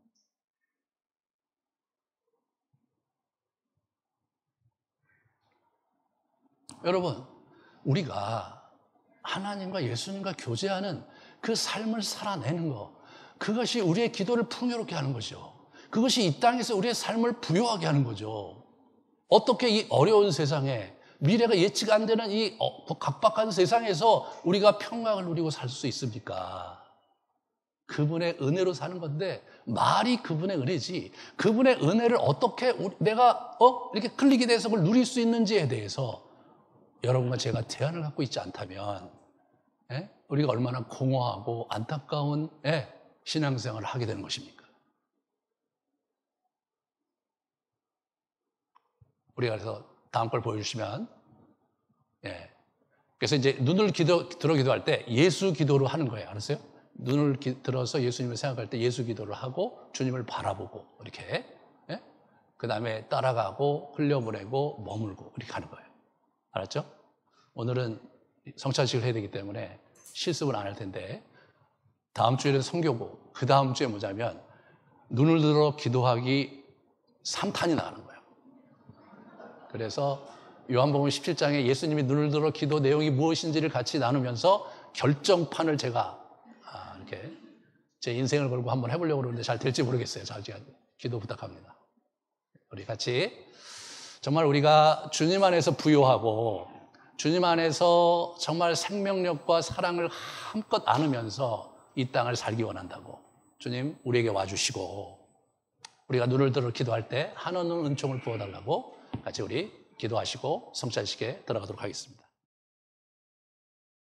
여러분, 우리가 하나님과 예수님과 교제하는 그 삶을 살아내는 거, 그것이 우리의 기도를 풍요롭게 하는 거죠. 그것이 이 땅에서 우리의 삶을 부요하게 하는 거죠. 어떻게 이 어려운 세상에 미래가 예측 안 되는 이 각박한 세상에서 우리가 평강을 누리고 살 수 있습니까? 그분의 은혜로 사는 건데 말이 그분의 은혜지 그분의 은혜를 어떻게 내가 이렇게 클릭이 돼서 그걸 누릴 수 있는지에 대해서 여러분과 제가 제한을 갖고 있지 않다면 우리가 얼마나 공허하고 안타까운 신앙생활을 하게 되는 것입니까? 우리가 그래서 다음 걸 보여주시면 그래서 이제 눈을 들어 기도할 때 예수 기도로 하는 거예요. 알았어요? 눈을 들어서 예수님을 생각할 때 예수 기도를 하고 주님을 바라보고 이렇게 그 다음에 따라가고 흘려보내고 머물고 이렇게 하는 거예요. 알았죠? 오늘은 성찬식을 해야 되기 때문에 실습을 안 할 텐데 다음 주에는 성교고 그 다음 주에 뭐냐면 눈을 들어 기도하기 3탄이 나가는 거예요. 그래서 요한복음 17장에 예수님이 눈을 들어 기도 내용이 무엇인지를 같이 나누면서 결정판을 제가 이렇게 제 인생을 걸고 한번 해보려고 그러는데 잘 될지 모르겠어요. 자, 기도 부탁합니다. 우리 같이 정말 우리가 주님 안에서 부요하고 주님 안에서 정말 생명력과 사랑을 한껏 안으면서 이 땅을 살기 원한다고 주님 우리에게 와주시고 우리가 눈을 들어 기도할 때 한없는 은총을 부어달라고 같이 우리 기도하시고 성찬식에 들어가도록 하겠습니다.